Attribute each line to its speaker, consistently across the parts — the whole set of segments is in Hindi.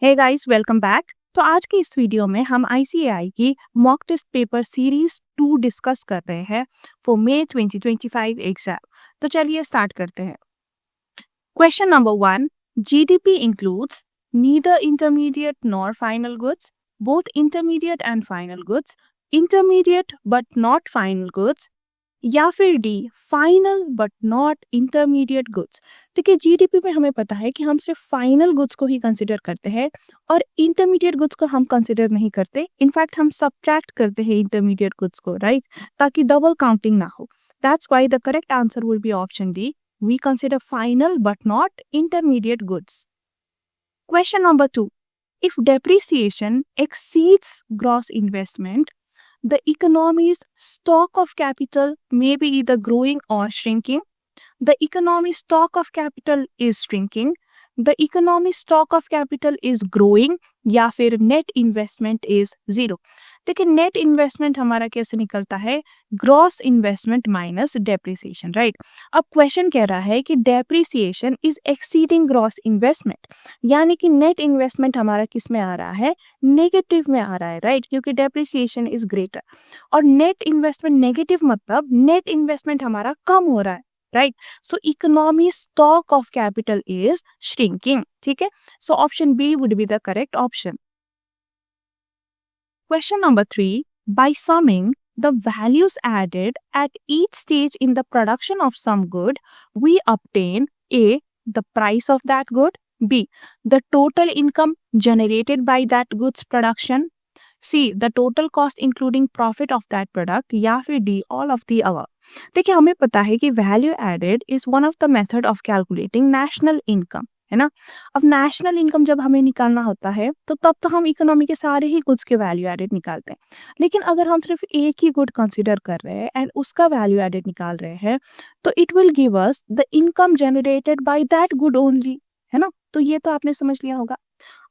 Speaker 1: Hey guys, welcome back. तो आज की इस वीडियो में हम आईसीएआई की mock test paper series 2 discuss कर रहे हैं फॉर मई 2025 एग्जाम। तो चलिए स्टार्ट करते हैं। Question number 1, GDP includes neither intermediate nor final goods, both intermediate and final goods, intermediate but not final goods, या फिर D final but not intermediate goods. देखिए, जीडीपी में हमें पता है कि हम सिर्फ फाइनल गुड्स को ही कंसिडर करते हैं और इंटरमीडिएट गुड्स को हम कंसिडर नहीं करते। इनफैक्ट हम सब्ट्रैक्ट करते हैं इंटरमीडिएट गुड्स को, राइट, ताकि डबल काउंटिंग ना हो। That's why the correct answer will be option D, we consider final but not intermediate goods. Question number 2. If depreciation exceeds gross investment, the economy's stock of capital may be either growing or shrinking. The economy's stock of capital is shrinking. The economy's stock of capital is growing, या फिर net investment is zero. देखिए, नेट इन्वेस्टमेंट हमारा कैसे निकलता है? Gross investment minus depreciation, right. अब क्वेश्चन कह रहा है कि depreciation is exceeding gross investment, यानी कि नेट इन्वेस्टमेंट हमारा किस में आ रहा है? नेगेटिव में आ रहा है, राइट, क्योंकि डेप्रिसिएशन इज ग्रेटर। और नेट इन्वेस्टमेंट नेगेटिव मतलब नेट इन्वेस्टमेंट हमारा कम हो रहा है, right. So economy stock of capital is shrinking, ठीक है। So option B would be the correct option. Question number 3. By summing the values added at each stage in the production of some good, we obtain A. the price of that good, B. the total income generated by that goods production, C. the total cost including profit of that product, या फिर D. all of the above। देखिए, हमें पता है कि value added is one of the method of calculating national income, है ना। अब नेशनल इनकम जब हमें निकालना होता है तो तब तो हम इकोनॉमी के सारे ही गुड्स के वैल्यू एडेड निकालते हैं। लेकिन अगर हम सिर्फ एक ही गुड कंसीडर कर रहे हैं एंड उसका वैल्यू एडेड निकाल रहे हैं, तो it will give us the income generated by that good only, है ना। तो ये तो आपने समझ लिया होगा।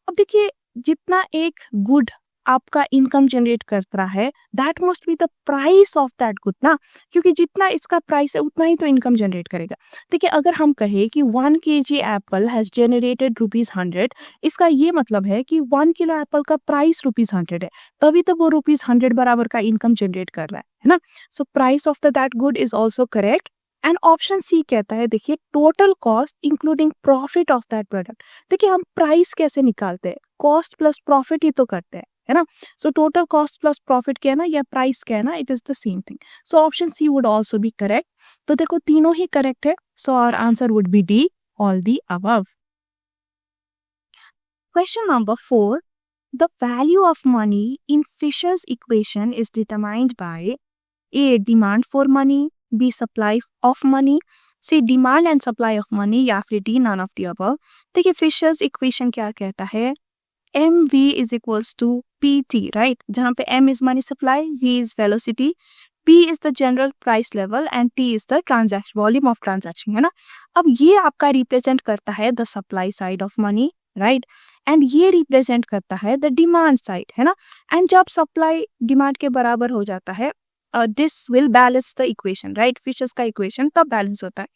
Speaker 1: अब देखिए, जितना एक गुड आपका इनकम जनरेट कर रहा है, that must be the price of that good ना, क्योंकि जितना इसका प्राइस है उतना ही तो इनकम जनरेट करेगा। देखिए, अगर हम कहें कि 1 kg एप्पल हैज जनरेटेड ₹100, इसका ये मतलब है कि 1 किलो एप्पल का प्राइस ₹100 है, तभी तो वो ₹100 बराबर का इनकम जनरेट कर रहा है ना। So price of the that good is also correct. And option C कहता है, देखिए, total cost including profit of that product. देखिए, हम प्राइस कैसे निकालते हैं? कॉस्ट प्लस प्रॉफिट ही तो करते हैं, है ना। So total cost plus profit क्या है ना, या प्राइस क्या है ना, it is the same thing. So option C would also be correct. तो देखो, तीनों ही करेक्ट है। So our answer would be D, all the above. Question number 4. The value of money in Fisher's equation is determined by A. demand for money, B. supply of money, C. demand and supply of money, या फिर D. none of the above। देखिए, फिशर्स इक्वेशन क्या कहता है? mv is equals to pt, right, जहाँ पे m is money supply, v is velocity, p is the general price level and t is the transaction volume of transaction, है ना। अब ये आपका रिप्रेजेंट करता है the supply side of money, right, and ये रिप्रेजेंट करता है द डिमांड साइड, है ना। एंड जब सप्लाई डिमांड के बराबर हो जाता है, this will balance the equation, right. Fisher's का इक्वेशन तब बैलेंस होता है।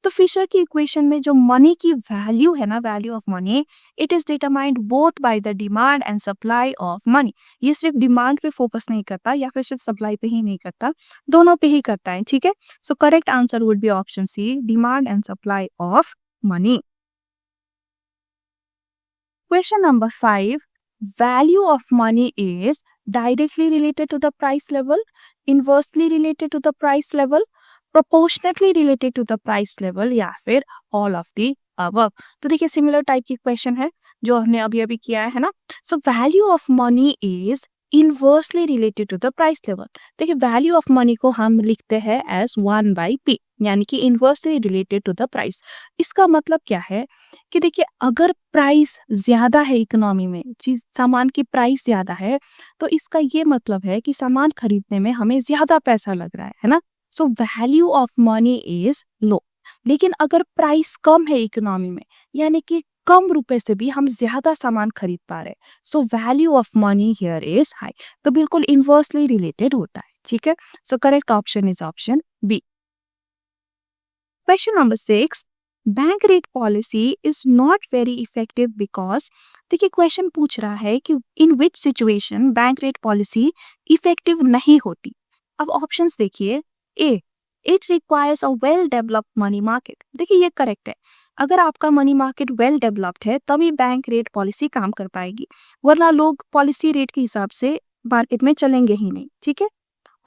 Speaker 1: तो फिशर की इक्वेशन में जो मनी की वैल्यू है ना, value of money, it is determined both by the demand and supply of money. ये सिर्फ डिमांड पे फोकस नहीं करता या फिर सिर्फ सप्लाई पे ही नहीं करता, दोनों पे ही करता है, ठीक है। So correct answer would be option C, demand and supply of money. Question number 5. Value of money is directly related to the price level, inversely related to the price level, proportionately related to the price level, या फिर all of the above। तो देखिए, सिमिलर टाइप की क्वेश्चन है जो हमने अभी अभी किया है ना। So value of money is inversely related to the price level. देखिए, वैल्यू ऑफ मनी को हम लिखते हैं एज 1/p, यानी कि inversely related to the price. इसका मतलब क्या है कि देखिए, अगर प्राइस ज्यादा है इकोनॉमी में, चीज सामान की प्राइस ज्यादा है, तो इसका ये मतलब है कि सामान खरीदने में हमें ज्यादा पैसा लग रहा है ना। So value of money is low. लेकिन अगर प्राइस कम है इकोनॉमी में, यानी कि कम रुपए से भी हम ज्यादा सामान खरीद पा रहे हैं, so value of money here is high. तो बिल्कुल इनवर्सली रिलेटेड होता है, ठीक है। So correct option is option B. Question number 6. Bank rate policy is not very effective because, देखिए क्वेश्चन पूछ रहा है कि in which situation bank rate policy effective नहीं होती। अब ऑप्शंस देखिए। A, it requires a well developed money market. देखिए ये करेक्ट है। अगर आपका मनी मार्केट वेल डेवलप्ड है तभी बैंक रेट पॉलिसी काम कर पाएगी, वरना लोग पॉलिसी रेट के हिसाब से मार्केट में चलेंगे ही नहीं। ठीक है।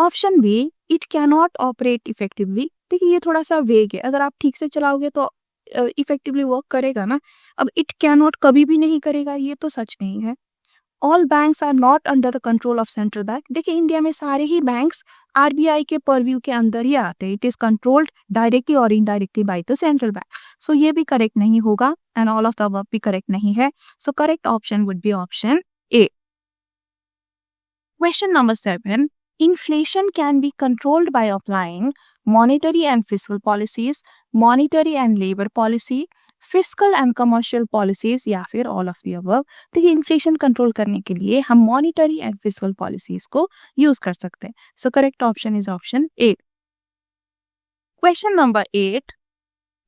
Speaker 1: Option B, it cannot operate effectively. देखिए ये थोड़ा सा वेग है, अगर आप ठीक से चलाओगे तो इफेक्टिवली वर्क करेगा ना। अब इट कैनॉट कभी भी नहीं करेगा, ये तो सच नहीं है। All banks are not under the control of central bank. देखिए इंडिया में सारे ही बैंक्स आरबीआई के परव्यू के अंदर ही आते हैं। इट इज कंट्रोल्ड डायरेक्टली और indirectly by the central bank. So ये भी करेक्ट नहीं होगा and all of the above भी करेक्ट नहीं है। So correct option would be option A. Question number 7. Inflation can be controlled by applying monetary and fiscal policies, monetary and labor policy, fiscal and commercial policies या फिर all of the above। देखिए इन्फ्लेशन कंट्रोल करने के लिए हम मॉनिटरी एंड फिजिकल पॉलिसीज को यूज कर सकते हैं। सो correct option is option A. Question number 8।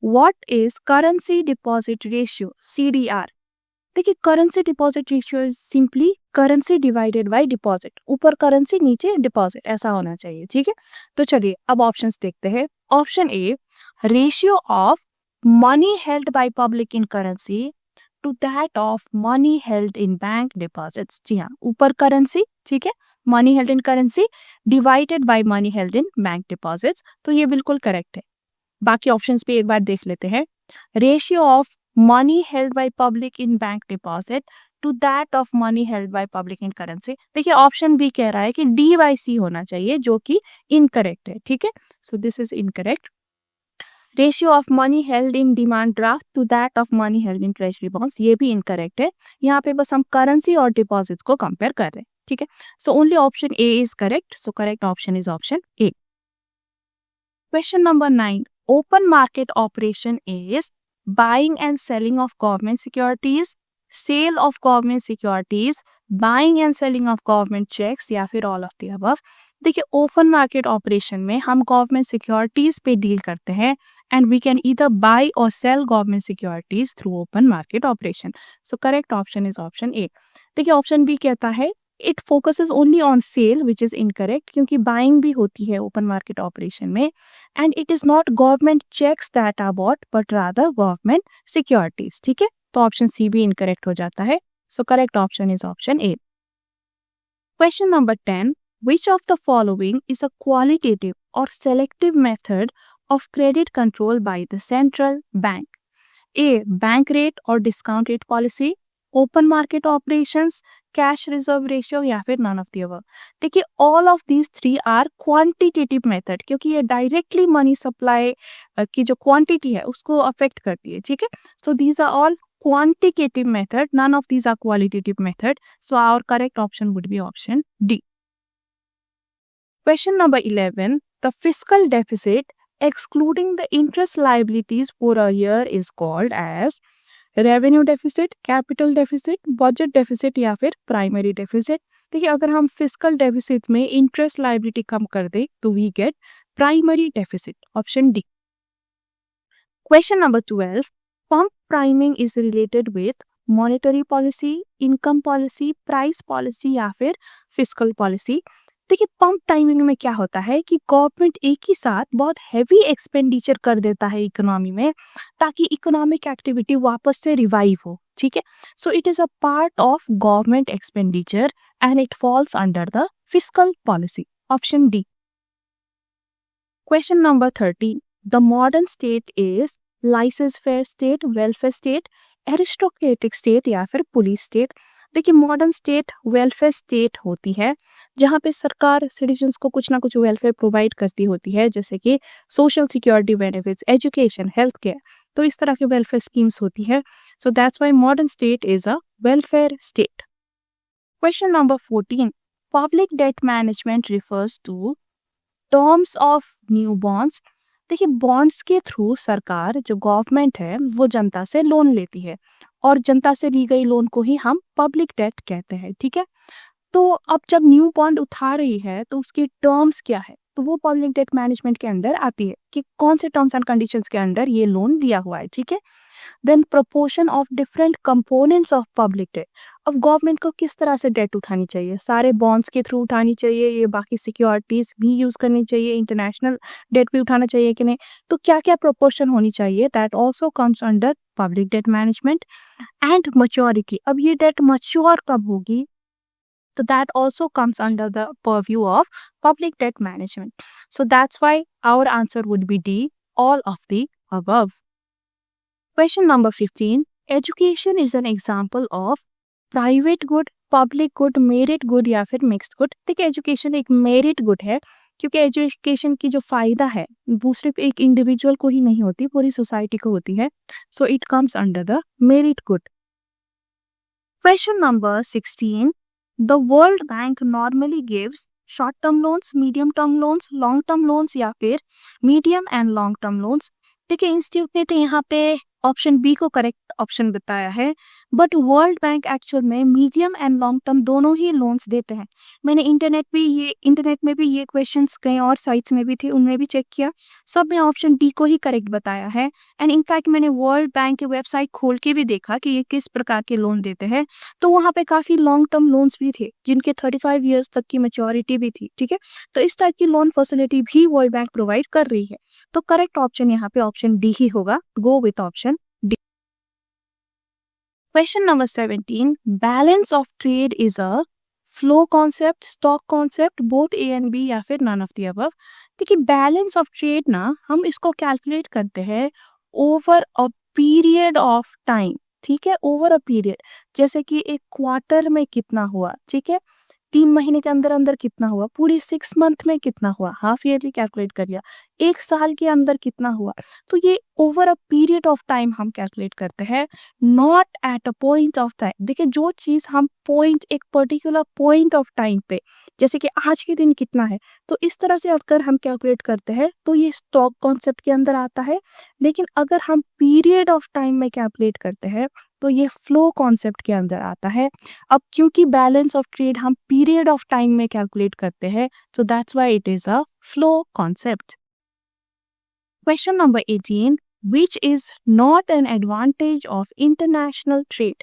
Speaker 1: What is currency deposit ratio, CDR? देखिए currency deposit ratio is simply currency divided bye deposit. ऊपर करेंसी नीचे डिपॉजिट, ऐसा होना चाहिए। ठीक है। तो चलिए अब ऑप्शंस देखते हैं। Option A, ratio of money held by public in currency to that of money held in bank deposits. जी हाँ, ऊपर करेंसी, ठीक है, money held in currency divided by money held in bank deposits. तो ये बिल्कुल करेक्ट है। बाकी ऑप्शंस भी एक बार देख लेते हैं। Ratio of money held by public in bank deposit to that of money held by public in currency। देखिए ऑप्शन बी कह रहा है कि डी बाई सी होना चाहिए, जो कि इनकरेक्ट है। ठीक है। So this is incorrect. Ratio of money held in demand draft to that of money held in treasury bonds, ये भी इनकरेक्ट है। यहाँ पे बस हम करेंसी और डिपॉजिट्स को कंपेयर कर रहे हैं। ठीक है। So only option A is correct. So correct option is option A. Question number 9। Open market operation is buying and selling of government securities, sale of government securities, buying and selling of government checks या फिर all of the above। देखिए ओपन मार्केट ऑपरेशन में हम गवर्नमेंट सिक्योरिटीज पे डील करते हैं and we can either buy और sell government securities through open market operation. So correct option is option A. देखिए ऑप्शन बी कहता है it focuses only on sale, which is incorrect, क्योंकि बाइंग भी होती है ओपन मार्केट ऑपरेशन में। And it is not government cheques that are bought but rather government securities. ठीक है। तो ऑप्शन सी भी इनकरेक्ट हो जाता है। So correct option is option A. Question number 10। Which of the following is a qualitative और selective method of credit control by the central bank? A, bank rate और discount rate policy, open market operations, cash reserve ratio या फिर नन ऑफ द अबव। देखिए all of these three are quantitative method, क्योंकि ये डायरेक्टली मनी सप्लाई की जो क्वांटिटी है उसको अफेक्ट करती है। ठीक है। So these are all quantitative method, none of these are qualitative method. So our correct option would be option D. Question number 11. The fiscal deficit excluding the interest liabilities for a year is called as revenue deficit, capital deficit, budget deficit या फिर primary deficit। देखिए अगर हम fiscal deficit में interest liability कम कर दे तो we get primary deficit, option D. Question number 12. Pump priming is related with monetary policy, income policy, price policy या फिर fiscal policy। देखिए पंप टाइमिंग में क्या होता है कि गवर्नमेंट एक ही साथ बहुत हैवी एक्सपेंडिचर कर देता है इकोनॉमी में, ताकि इकोनॉमिक एक्टिविटी वापस से रिवाइव हो। ठीक है। So it is a part of government expenditure and it falls under the fiscal policy, option D. Question number 13. The modern state is laissez faire state, welfare state, aristocratic state या फिर पुलिस स्टेट। देखिए मॉडर्न स्टेट वेलफेयर स्टेट होती है, जहाँ पे सरकार सिटीजन्स को कुछ ना कुछ वेलफेयर प्रोवाइड करती होती है, जैसे कि social security benefits, education, health care, तो इस तरह की वेलफेयर स्कीम्स होती है। So that's why modern state is a welfare state. Question number 14. Public debt management refers to terms of new bonds. देखिए बॉन्ड्स के थ्रू सरकार, जो गवर्नमेंट है, वो जनता से लोन लेती है और जनता से ली गई लोन को ही हम पब्लिक डेट कहते हैं। ठीक है। तो अब जब न्यू बॉन्ड उठा रही है तो उसके टर्म्स क्या है? तो वो पब्लिक डेट मैनेजमेंट के अंदर आती है कि कौन से टर्म्स एंड कंडीशंस के अंदर ये लोन दिया हुआ है, ठीक है। Then proportion of different components of public debt. अब गवर्नमेंट को किस तरह से डेट उठानी चाहिए, सारे बॉन्ड्स के थ्रू उठानी चाहिए, ये बाकी सिक्योरिटीज भी यूज करनी चाहिए, इंटरनेशनल डेट भी उठाना चाहिए कि नहीं, तो क्या क्या प्रोपोर्शन होनी चाहिए, that also comes under public debt management. And maturity, अब ये डेट मैच्योर कब होगी, so that also comes under the purview of public debt management. So that's why our answer would be D, all of the above. Question number 15. Education is an example of private good, public good, merit good या फिर mixed good. देखिए एजुकेशन एक merit good है क्योंकि एजुकेशन की जो फायदा है वो सिर्फ एक इंडिविजुअल को ही नहीं होती, पूरी सोसाइटी को होती है. So it comes under the merit good. Question number 16. The World Bank normally gives short-term loans, medium-term loans, long-term loans या फिर medium and long-term loans. देखिए इंस्टीट्यूट ने तो यहाँ पे ऑप्शन बी को करेक्ट ऑप्शन बताया है, बट वर्ल्ड बैंक एक्चुअल में मीडियम एंड लॉन्ग टर्म दोनों ही लोन्स देते हैं. मैंने इंटरनेट में भी ये क्वेश्चंस कई और साइट्स में भी थे, उनमें भी चेक किया, सब में ऑप्शन डी को ही करेक्ट बताया है. एंड इनफैक्ट मैंने वर्ल्ड बैंक की वेबसाइट खोल के भी देखा कि ये किस प्रकार के लोन देते हैं, तो वहाँ पे काफी लॉन्ग टर्म लोन्स भी थे जिनके 35 ईयर्स तक की मैच्योरिटी भी थी, ठीक है. तो इस टाइप की लोन फैसिलिटी भी वर्ल्ड बैंक प्रोवाइड कर रही है. तो करेक्ट ऑप्शन यहाँ पे ऑप्शन डी ही होगा. Go with option D. Question number 17. Balance of trade is a flow concept, stock concept, both A and B या फिर none of the above. देखिए बैलेंस ऑफ ट्रेड ना हम इसको कैलकुलेट करते हैं over a period of time, ठीक है. ओवर अ पीरियड, जैसे कि एक क्वार्टर में कितना हुआ, ठीक है, 3 महीने के अंदर अंदर कितना हुआ, पूरी 6 मंथ में कितना हुआ, हाफ ईयरली कैलकुलेट कर लिया, 1 साल के अंदर कितना हुआ. तो ये over a period of time हम कैलकुलेट करते हैं, not at a point of time. देखिए जो चीज हम पॉइंट, एक पर्टिकुलर पॉइंट ऑफ टाइम पे, जैसे कि आज के दिन कितना है, तो इस तरह से अगर हम कैलकुलेट करते हैं तो ये स्टॉक कॉन्सेप्ट के अंदर आता है. लेकिन अगर हम पीरियड ऑफ टाइम में कैलकुलेट करते हैं तो ये फ्लो कॉन्सेप्ट के अंदर आता है. अब क्योंकि बैलेंस ऑफ ट्रेड हम पीरियड ऑफ टाइम में कैलकुलेट करते हैं, so that's why it is a flow concept. Question number 18. Which is not an advantage of international trade?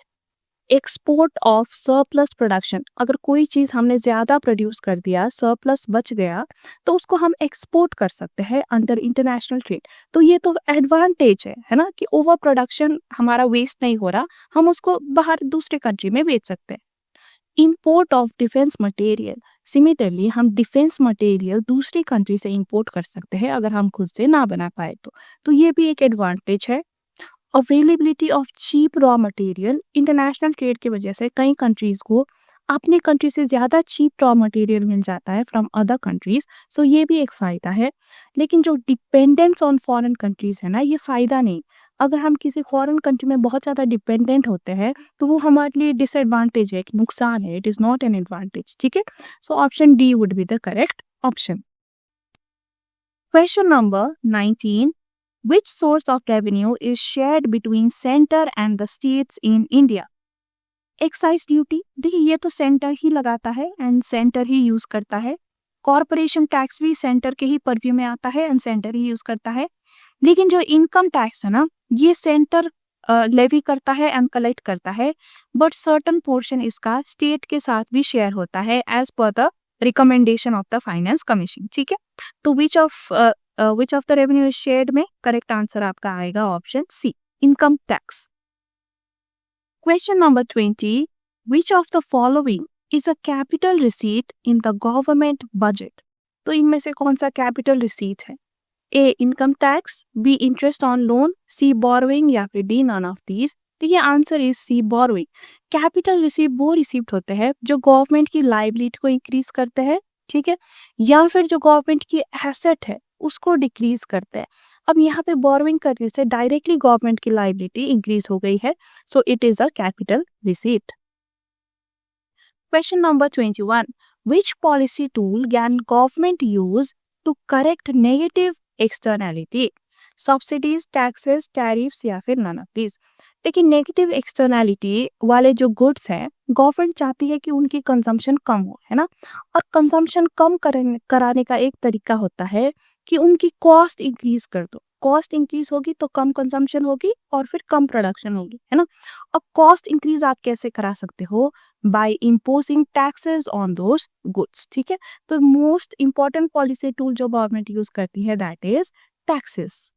Speaker 1: Export of surplus production. अगर कोई चीज हमने ज्यादा प्रोड्यूस कर दिया, सरप्लस बच गया, तो उसको हम एक्सपोर्ट कर सकते हैं अंडर इंटरनेशनल ट्रेड. तो ये तो एडवांटेज है ना, कि ओवर प्रोडक्शन हमारा वेस्ट नहीं हो रहा, हम उसको बाहर दूसरे कंट्री में बेच सकते हैं. Import of defence material. Similarly हम डिफेंस मटेरियल दूसरी कंट्री से इंपोर्ट कर सकते हैं अगर हम खुद से ना बना पाए तो ये भी एक एडवांटेज है. Availability of cheap raw material. International trade की वजह से कई कंट्रीज को अपनी कंट्री से ज़्यादा चीप रॉ मटेरियल मिल जाता है फ्रॉम अदर कंट्रीज, सो ये भी एक फ़ायदा है. लेकिन जो डिपेंडेंस ऑन फॉरेन कंट्रीज है ना, ये फ़ायदा नहीं. अगर हम किसी फॉरेन कंट्री में बहुत ज़्यादा डिपेंडेंट होते हैं तो वो हमारे लिए डिसएडवांटेज है, नुकसान है. It is not an advantage, ठीक है. So option D would be the correct option. Question number 19. Which source of revenue is shared between center and the states in India? Excise duty. देखिए ये तो सेंटर ही लगाता है एंड सेंटर ही यूज करता है. कॉरपोरेशन टैक्स भी सेंटर के ही परव्यू में आता है एंड सेंटर ही यूज करता है. लेकिन जो इनकम टैक्स है ना, ये सेंटर लेवी करता है एंड कलेक्ट करता है, बट सर्टन पोर्शन इसका स्टेट के साथ भी शेयर होता है as per the recommendation of the finance commission, ठीक है. तो which of the revenue is shared में करेक्ट आंसर आपका आएगा option C, income tax. Question number 20. Which of the following is a capital receipt in the government budget? तो इनमें से कौन सा कैपिटल रिसीट है? A income tax, B interest on loan, C borrowing या फिर डी नन ऑफ दीज. तो ये answer is C borrowing. Capital receipt वो रिसीप्ट होते हैं जो गवर्नमेंट की लाइबिलिटी को इंक्रीज करते हैं, ठीक है, या फिर जो गवर्नमेंट की एसेट है उसको डिक्रीज करते हैं. अब यहाँ पे बोरोइंग करने से डायरेक्टली गवर्नमेंट की लाइबिलिटी इंक्रीज हो गई है, so it is a capital receipt. Question number 21. Which policy tool can government use to correct negative externality? Subsidies, taxes, tariffs या फिर नन ऑफ दीज. देखिए नेगेटिव एक्सटर्नैलिटी वाले जो गुड्स हैं गवर्नमेंट चाहती है कि उनकी कंजम्पशन कम हो, है ना। और कंजम्पशन कम कराने का एक तरीका होता है कि उनकी कॉस्ट इंक्रीज कर दो। कॉस्ट इंक्रीज होगी तो कम कंजम्पशन होगी और फिर कम प्रोडक्शन होगी, है ना। अब कॉस्ट इंक्रीज आप कैसे करा सकते हो? By imposing taxes on those goods, ठीक है। तो मोस्ट इंपॉर्टेंट पॉलिसी टूल जो गवर्नमेंट यूज करती है that is taxes.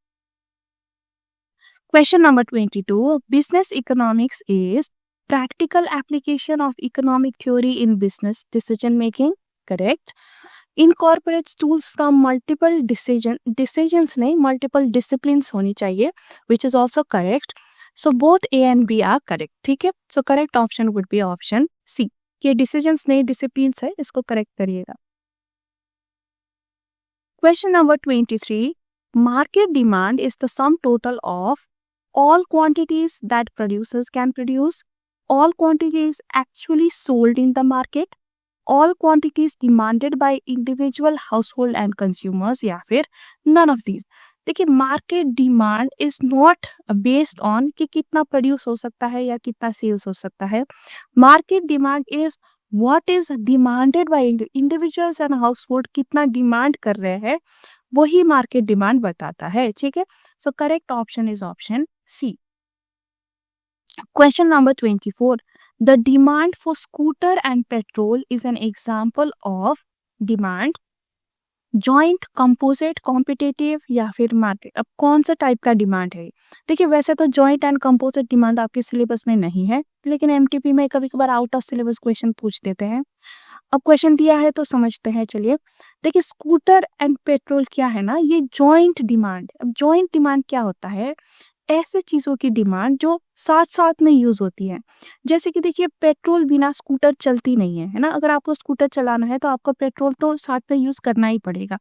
Speaker 1: Question number 22. Business economics is practical application of economic theory in business decision making. Correct. Incorporates tools from multiple decisions नहीं multiple disciplines होनी चाहिए, which is also correct. So both A and B are correct. ठीक है. So correct option would be option C. ये decisions नहीं disciplines है, इसको correct करिएगा. Question number 23. Market demand is the sum total of all quantities that producers can produce, all quantities actually sold in the market, all quantities demanded by individual household and consumers, या फिर none of these. देखिए market demand is not based on कि कितना प्रोड्यूस हो सकता है या कितना सेल्स हो सकता है. Market demand is what is demanded by individuals and household. कितना डिमांड कर रहे हैं वही मार्केट डिमांड बताता है, ठीक है. So correct option is option C. Question number 24. The demand for scooter and petrol is an example of demand joint, composite, competitive या फिर मार्केट. अब कौन सा टाइप का डिमांड है? देखिए वैसे तो जॉइंट एंड कंपोजिट डिमांड आपके सिलेबस में नहीं है, लेकिन एमटीपी में कभी कभार आउट ऑफ सिलेबस क्वेश्चन पूछ देते हैं. अब क्वेश्चन दिया है तो समझते हैं. चलिए देखिए स्कूटर एंड पेट्रोल क्या है ना, ये जॉइंट डिमांड. अब जॉइंट डिमांड क्या होता है? ऐसे चीजों की डिमांड जो साथ साथ में यूज होती है. जैसे कि देखिए पेट्रोल बिना स्कूटर चलती नहीं है, है ना. अगर आपको स्कूटर चलाना है तो आपको पेट्रोल तो साथ में यूज करना ही पड़ेगा.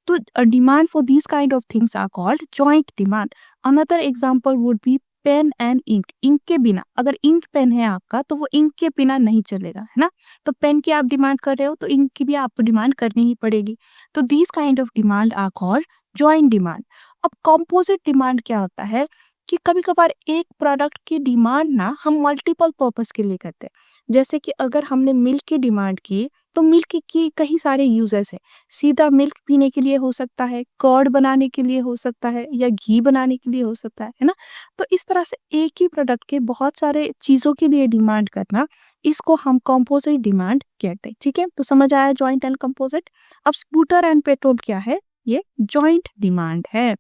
Speaker 1: तो demand for these kind of things are called joint demand. Another example would be pen and ink. Ink के बिना, अगर इंक पेन है आपका तो वो इंक के बिना नहीं चलेगा, है ना. तो पेन की आप डिमांड कर रहे हो तो इंक की भी आपको डिमांड करनी ही पड़ेगी. तो these kind of demand are called joint demand. अब कॉम्पोजिट डिमांड क्या होता है कि कभी कभार एक प्रोडक्ट की डिमांड ना हम मल्टीपल पर्पस के लिए करते हैं. जैसे कि अगर हमने मिल्क की डिमांड की तो मिल्क की कई सारे यूजेस है. सीधा मिल्क पीने के लिए हो सकता है, कर्ड बनाने के लिए हो सकता है, या घी बनाने के लिए हो सकता है ना. तो इस तरह से एक ही प्रोडक्ट के बहुत सारे चीजों के लिए डिमांड करना, इसको हम कॉम्पोजिट डिमांड कहते हैं. ठीक है, तो समझ आया जॉइंट एंड कॉम्पोजिट. अब स्कूटर एंड पेट्रोल क्या है? ये जॉइंट डिमांड है.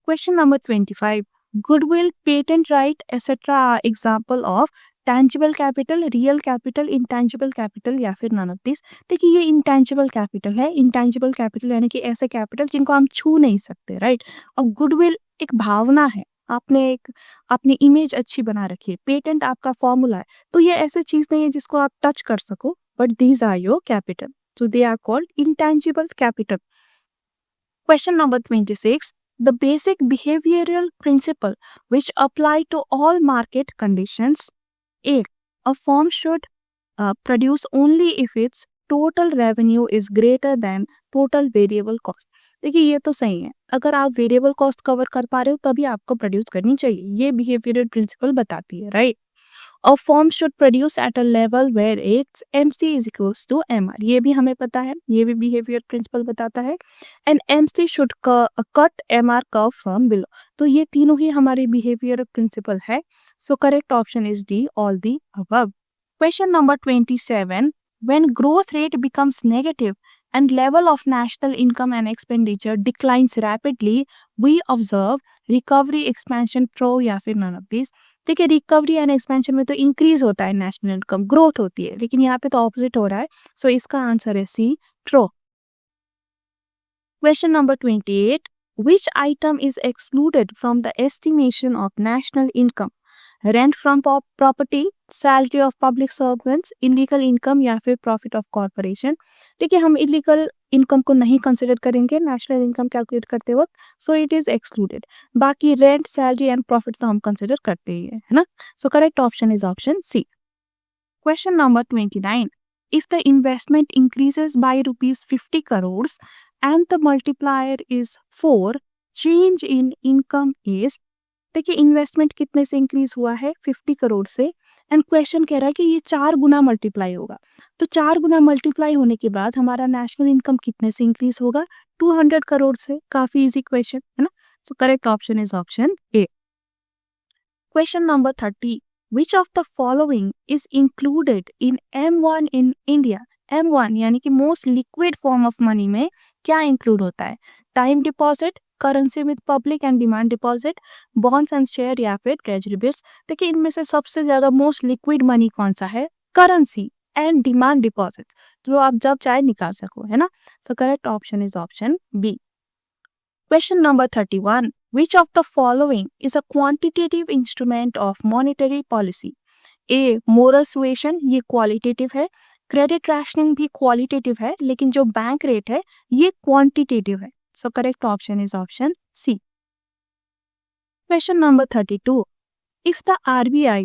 Speaker 1: Question number 25. Goodwill, patent right, etc. are example of tangible capital, real capital, intangible capital या फिर none of these. देखिए ये intangible capital है. intangible capital यानी कि ऐसे कैपिटल जिनको हम छू नहीं सकते, राइट. और गुडविल एक भावना है, आपने एक अपनी इमेज अच्छी बना रखी है. पेटेंट आपका फॉर्मूला है. तो ये ऐसी चीज नहीं है जिसको आप टच कर सको, but these are your capital. So they are called intangible capital. Question number 26. The basic behavioral principle which apply to all market conditions. A. A firm should produce only if its total revenue is greater than total variable cost. देखिए ये तो सही है, अगर आप वेरिएबल कॉस्ट कवर कर पा रहे हो तभी आपको प्रोड्यूस करनी चाहिए. ये बिहेवियरल प्रिंसिपल बताती है, right. A firm should produce at a level where its MC is equals to MR. ये भी हमें पता है, ये भी बिहेवियर प्रिंसिपल बताता है. And MC should cut MR curve from below. तो ये तीनों ही हमारे बिहेवियर प्रिंसिपल है. So correct option is D, all the above. Question number 27. When growth rate becomes negative and level of national income and expenditure declines rapidly, we observe recovery, expansion, throw या फिर none of these. देखिए रिकवरी एंड एक्सपेंशन में तो इंक्रीज होता है नेशनल इनकम, ग्रोथ होती है, लेकिन यहाँ पे तो ऑपोजिट हो रहा है. सो इसका आंसर है C, true. Question number 28. Which item is excluded from the estimation of national income? Rent from property, salary of public servants, illegal income या फिर प्रॉफिट ऑफ कॉर्पोरेशन. देखिए हम इलीगल इनकम को नहीं कंसिडर करेंगे नेशनल इनकम कैलकुलेट करते वक्त, सो इट इज एक्सक्लूडेड. बाकी रेंट, सैलरी एंड प्रॉफिट तो हम कंसिडर करते ही है ना. So correct option is option C. Question number 29. If the investment increases by ₹50 crores and the multiplier is 4, change in income is देखिए इन्वेस्टमेंट कितने से इंक्रीज हुआ है, 50 करोड़ से। एंड क्वेश्चन कह रहा है कि ये 4 गुना मल्टीप्लाई होगा। तो 4 गुना मल्टीप्लाई होने के बाद हमारा नेशनल इनकम कितने से इंक्रीज होगा, 200 करोड़ से। काफी इजी क्वेश्चन है ना। So correct option is option A. Question number 30. Which of the following is included in M1 in India? M1 यानी कि most liquid form of money में क्या इंक्लूड होता है? Time deposit, currency with public and demand deposit, bonds and share या फिर ट्रेजरी बिल्स। देखिए इनमें से सबसे ज्यादा मोस्ट लिक्विड मनी कौन सा है? करेंसी एंड डिमांड डिपॉजिट, जो आप जब चाहे निकाल सको, है ना। So correct option is option B. Question number 31. Which of the following is a quantitative instrument of monetary policy? A. Moral suasion, ये क्वालिटेटिव है। क्रेडिट रैशनिंग भी क्वालिटेटिव है, लेकिन जो बैंक रेट है ये क्वांटिटेटिव है। So correct option is option C. Question number 32. If the RBI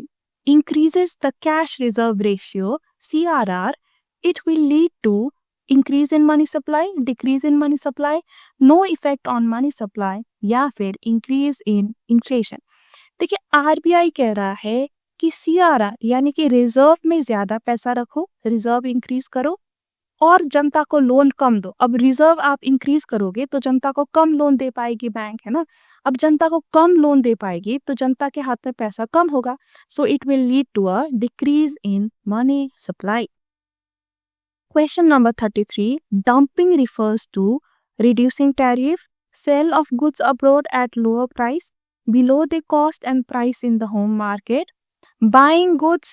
Speaker 1: increases the cash reserve ratio CRR, it will lead to increase in money supply, decrease in money supply, no effect on money supply या फिर increase in inflation। देखिए आरबीआई कह रहा है कि सीआरआर यानी कि रिजर्व में ज्यादा पैसा रखो, रिजर्व इंक्रीज करो और जनता को लोन कम दो। अब रिजर्व आप इंक्रीज करोगे तो जनता को कम लोन दे पाएगी बैंक, है ना। अब जनता को कम लोन दे पाएगी तो जनता के हाथ में पैसा कम होगा। So it will lead to a decrease in money supply. Question number 33. Dumping refers to reducing tariff, sale of goods abroad at lower price, below the cost and price in the home market, buying goods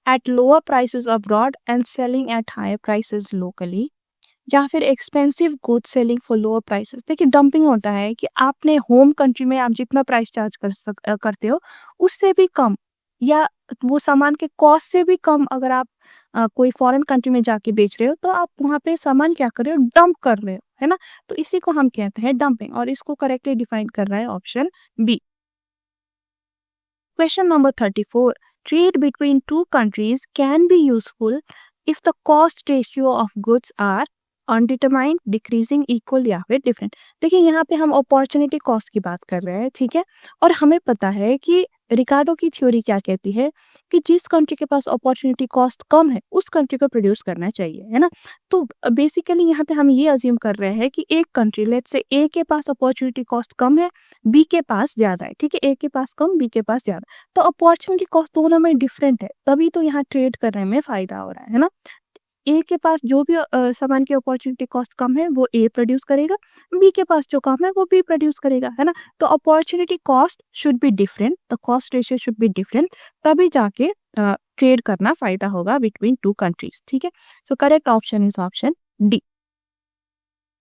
Speaker 1: at lower prices abroad and selling at higher prices locally, या फिर expensive goods selling for lower prices. देखिए डंपिंग होता है कि आपने होम कंट्री में आप जितना प्राइस चार्ज करते हो उससे भी कम या वो सामान के कॉस्ट से भी कम अगर आप कोई फॉरेन कंट्री में जाके बेच रहे हो तो आप वहां पे सामान क्या कर रहे हो, डंप कर रहे हो, है ना। तो इसी को हम कहते हैं डंपिंग और इसको करेक्टली डिफाइन कर रहा है option B. Question number 34. Trade between two countries can be useful if the cost ratio of goods are undetermined, decreasing, equal या फिर डिफरेंट। देखिए यहाँ पे हम अपॉर्चुनिटी कॉस्ट की बात कर रहे हैं, ठीक है। और हमें पता है कि रिकार्डो की थ्योरी क्या कहती है कि जिस कंट्री के पास अपॉर्चुनिटी कॉस्ट कम है उस कंट्री को प्रोड्यूस करना चाहिए, है ना। तो बेसिकली यहाँ पे हम ये अज्यूम कर रहे हैं कि एक कंट्री लेट्स से ए के पास अपॉर्चुनिटी कॉस्ट कम है, बी के पास ज्यादा है, ठीक है। ए के पास कम, बी के पास ज्यादा, तो अपॉर्चुनिटी कॉस्ट दोनों में डिफरेंट है, तभी तो यहाँ ट्रेड करने में फायदा हो रहा है ना। ए के पास जो भी सामान की अपॉर्चुनिटी कॉस्ट कम है वो ए प्रोड्यूस करेगा, बी के पास जो कम है वो बी प्रोड्यूस करेगा, है ना। तो opportunity cost should be different, the cost ratio should be different, तभी जाके ट्रेड करना फायदा होगा बिटवीन टू कंट्रीज, ठीक है। So correct option is option D.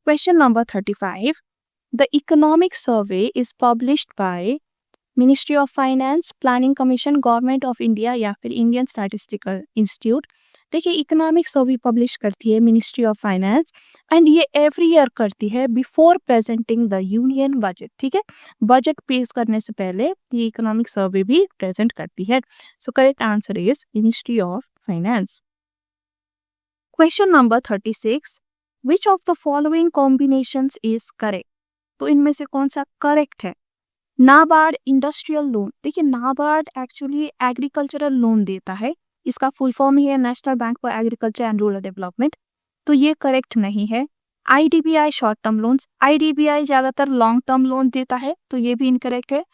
Speaker 1: Question number 35. The economic survey is published by ministry of finance, planning commission, government of India या फिर इंडियन स्टैटिस्टिकल इंस्टीट्यूट। देखिए इकोनॉमिक सर्वे पब्लिश करती है मिनिस्ट्री ऑफ फाइनेंस एंड ये एवरी ईयर करती है before presenting the union budget, ठीक है। बजट पेश करने से पहले ये इकोनॉमिक सर्वे भी प्रेजेंट करती है। So correct answer is ministry of finance. Question number 36. Which of the following combinations is correct? तो इनमें से कौन सा करेक्ट है? NABARD industrial loan. देखिए नाबार्ड एक्चुअली एग्रीकल्चरल लोन देता है, इसका फुल फॉर्म ही है National Bank for Agriculture and Rural Development, तो ये करेक्ट नहीं है। IDBI short term loans, IDBI ज्यादातर लॉन्ग टर्म लोन देता है, तो ये भी इनकरेक्ट है।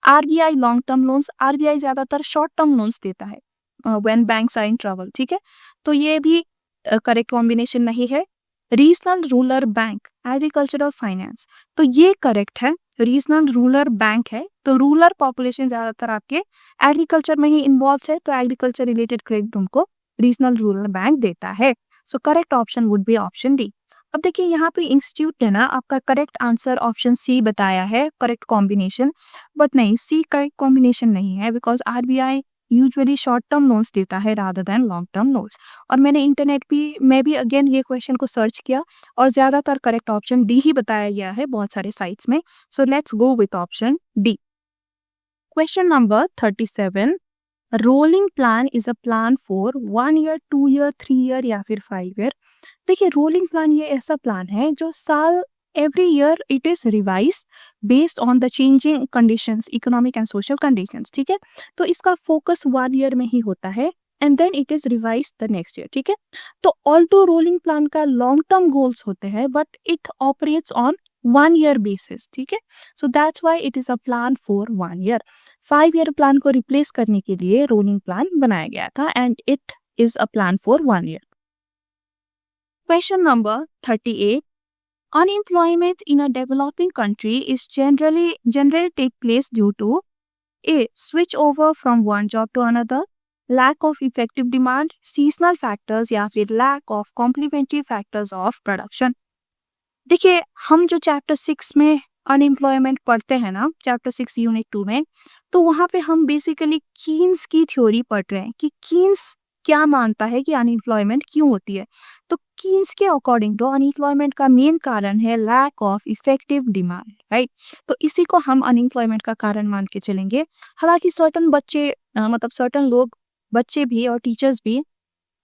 Speaker 1: RBI long term loans, RBI ज्यादातर शॉर्ट टर्म लोन्स देता है when banks are in trouble, ठीक है। तो ये भी करेक्ट कॉम्बिनेशन नहीं है। Regional rural bank agricultural finance, तो ये करेक्ट है। रीजनल रूरल बैंक है तो रूरल पॉपुलेशन ज्यादातर आपके एग्रीकल्चर में ही इन्वॉल्व है, तो एग्रीकल्चर रिलेटेड क्रेडिट उनको रीजनल रूरल बैंक देता है। So correct option would be option D. अब देखिए यहाँ पे इंस्टीट्यूट ने ना आपका करेक्ट आंसर ऑप्शन सी बताया है करेक्ट कॉम्बिनेशन, बट नहीं, सी करेक्ट कॉम्बिनेशन नहीं है because RBI usually short term loans देता है rather than long term loans. और मैंने इंटरनेट में भी अगेन ये क्वेश्चन को सर्च किया और ज्यादातर करेक्ट ऑप्शन डी ही बताया गया है बहुत सारे साइट्स में। So let's go with option D. Question number 37. Rolling plan is a plan for 1 year, 2 year, 3 year या फिर 5 ईयर। देखिए रोलिंग प्लान ये ऐसा प्लान है जो साल every year it is revised based on the changing conditions, economic and social conditions, ठीक है। तो इसका फोकस 1 year में ही होता है and then it is revise the next year, ठीक है। तो ऑल्दो रोलिंग प्लान का लॉन्ग टर्म गोल्स होते हैं but it operates on 1 year basis, ठीक है। So that's why it is a plan for 1 year। 5 year plan को रिप्लेस करने के लिए रोलिंग प्लान बनाया गया था and it is a plan for 1 year. Question number 38. Unemployment in a developing country is generally take place due to A. Switch over from one job to another, lack of effective demand, seasonal factors या फिर lack of complementary factors of production. देखिए हम जो चैप्टर 6 में अनएम्प्लॉयमेंट पढ़ते हैं ना, चैप्टर 6 यूनिट 2 में, तो वहां पे हम बेसिकली कीन्स की थ्योरी पढ़ रहे हैं कि कीन्स क्या मानता है कि अनएम्प्लॉयमेंट क्यों होती है। तो कीन्स के अकॉर्डिंग टू अनएम्प्लॉयमेंट का मेन कारण है lack of effective demand, right. तो इसी को हम अनएम्प्लॉयमेंट का कारण मान के चलेंगे। हालांकि सर्टन बच्चे मतलब सर्टन लोग, बच्चे भी और टीचर्स भी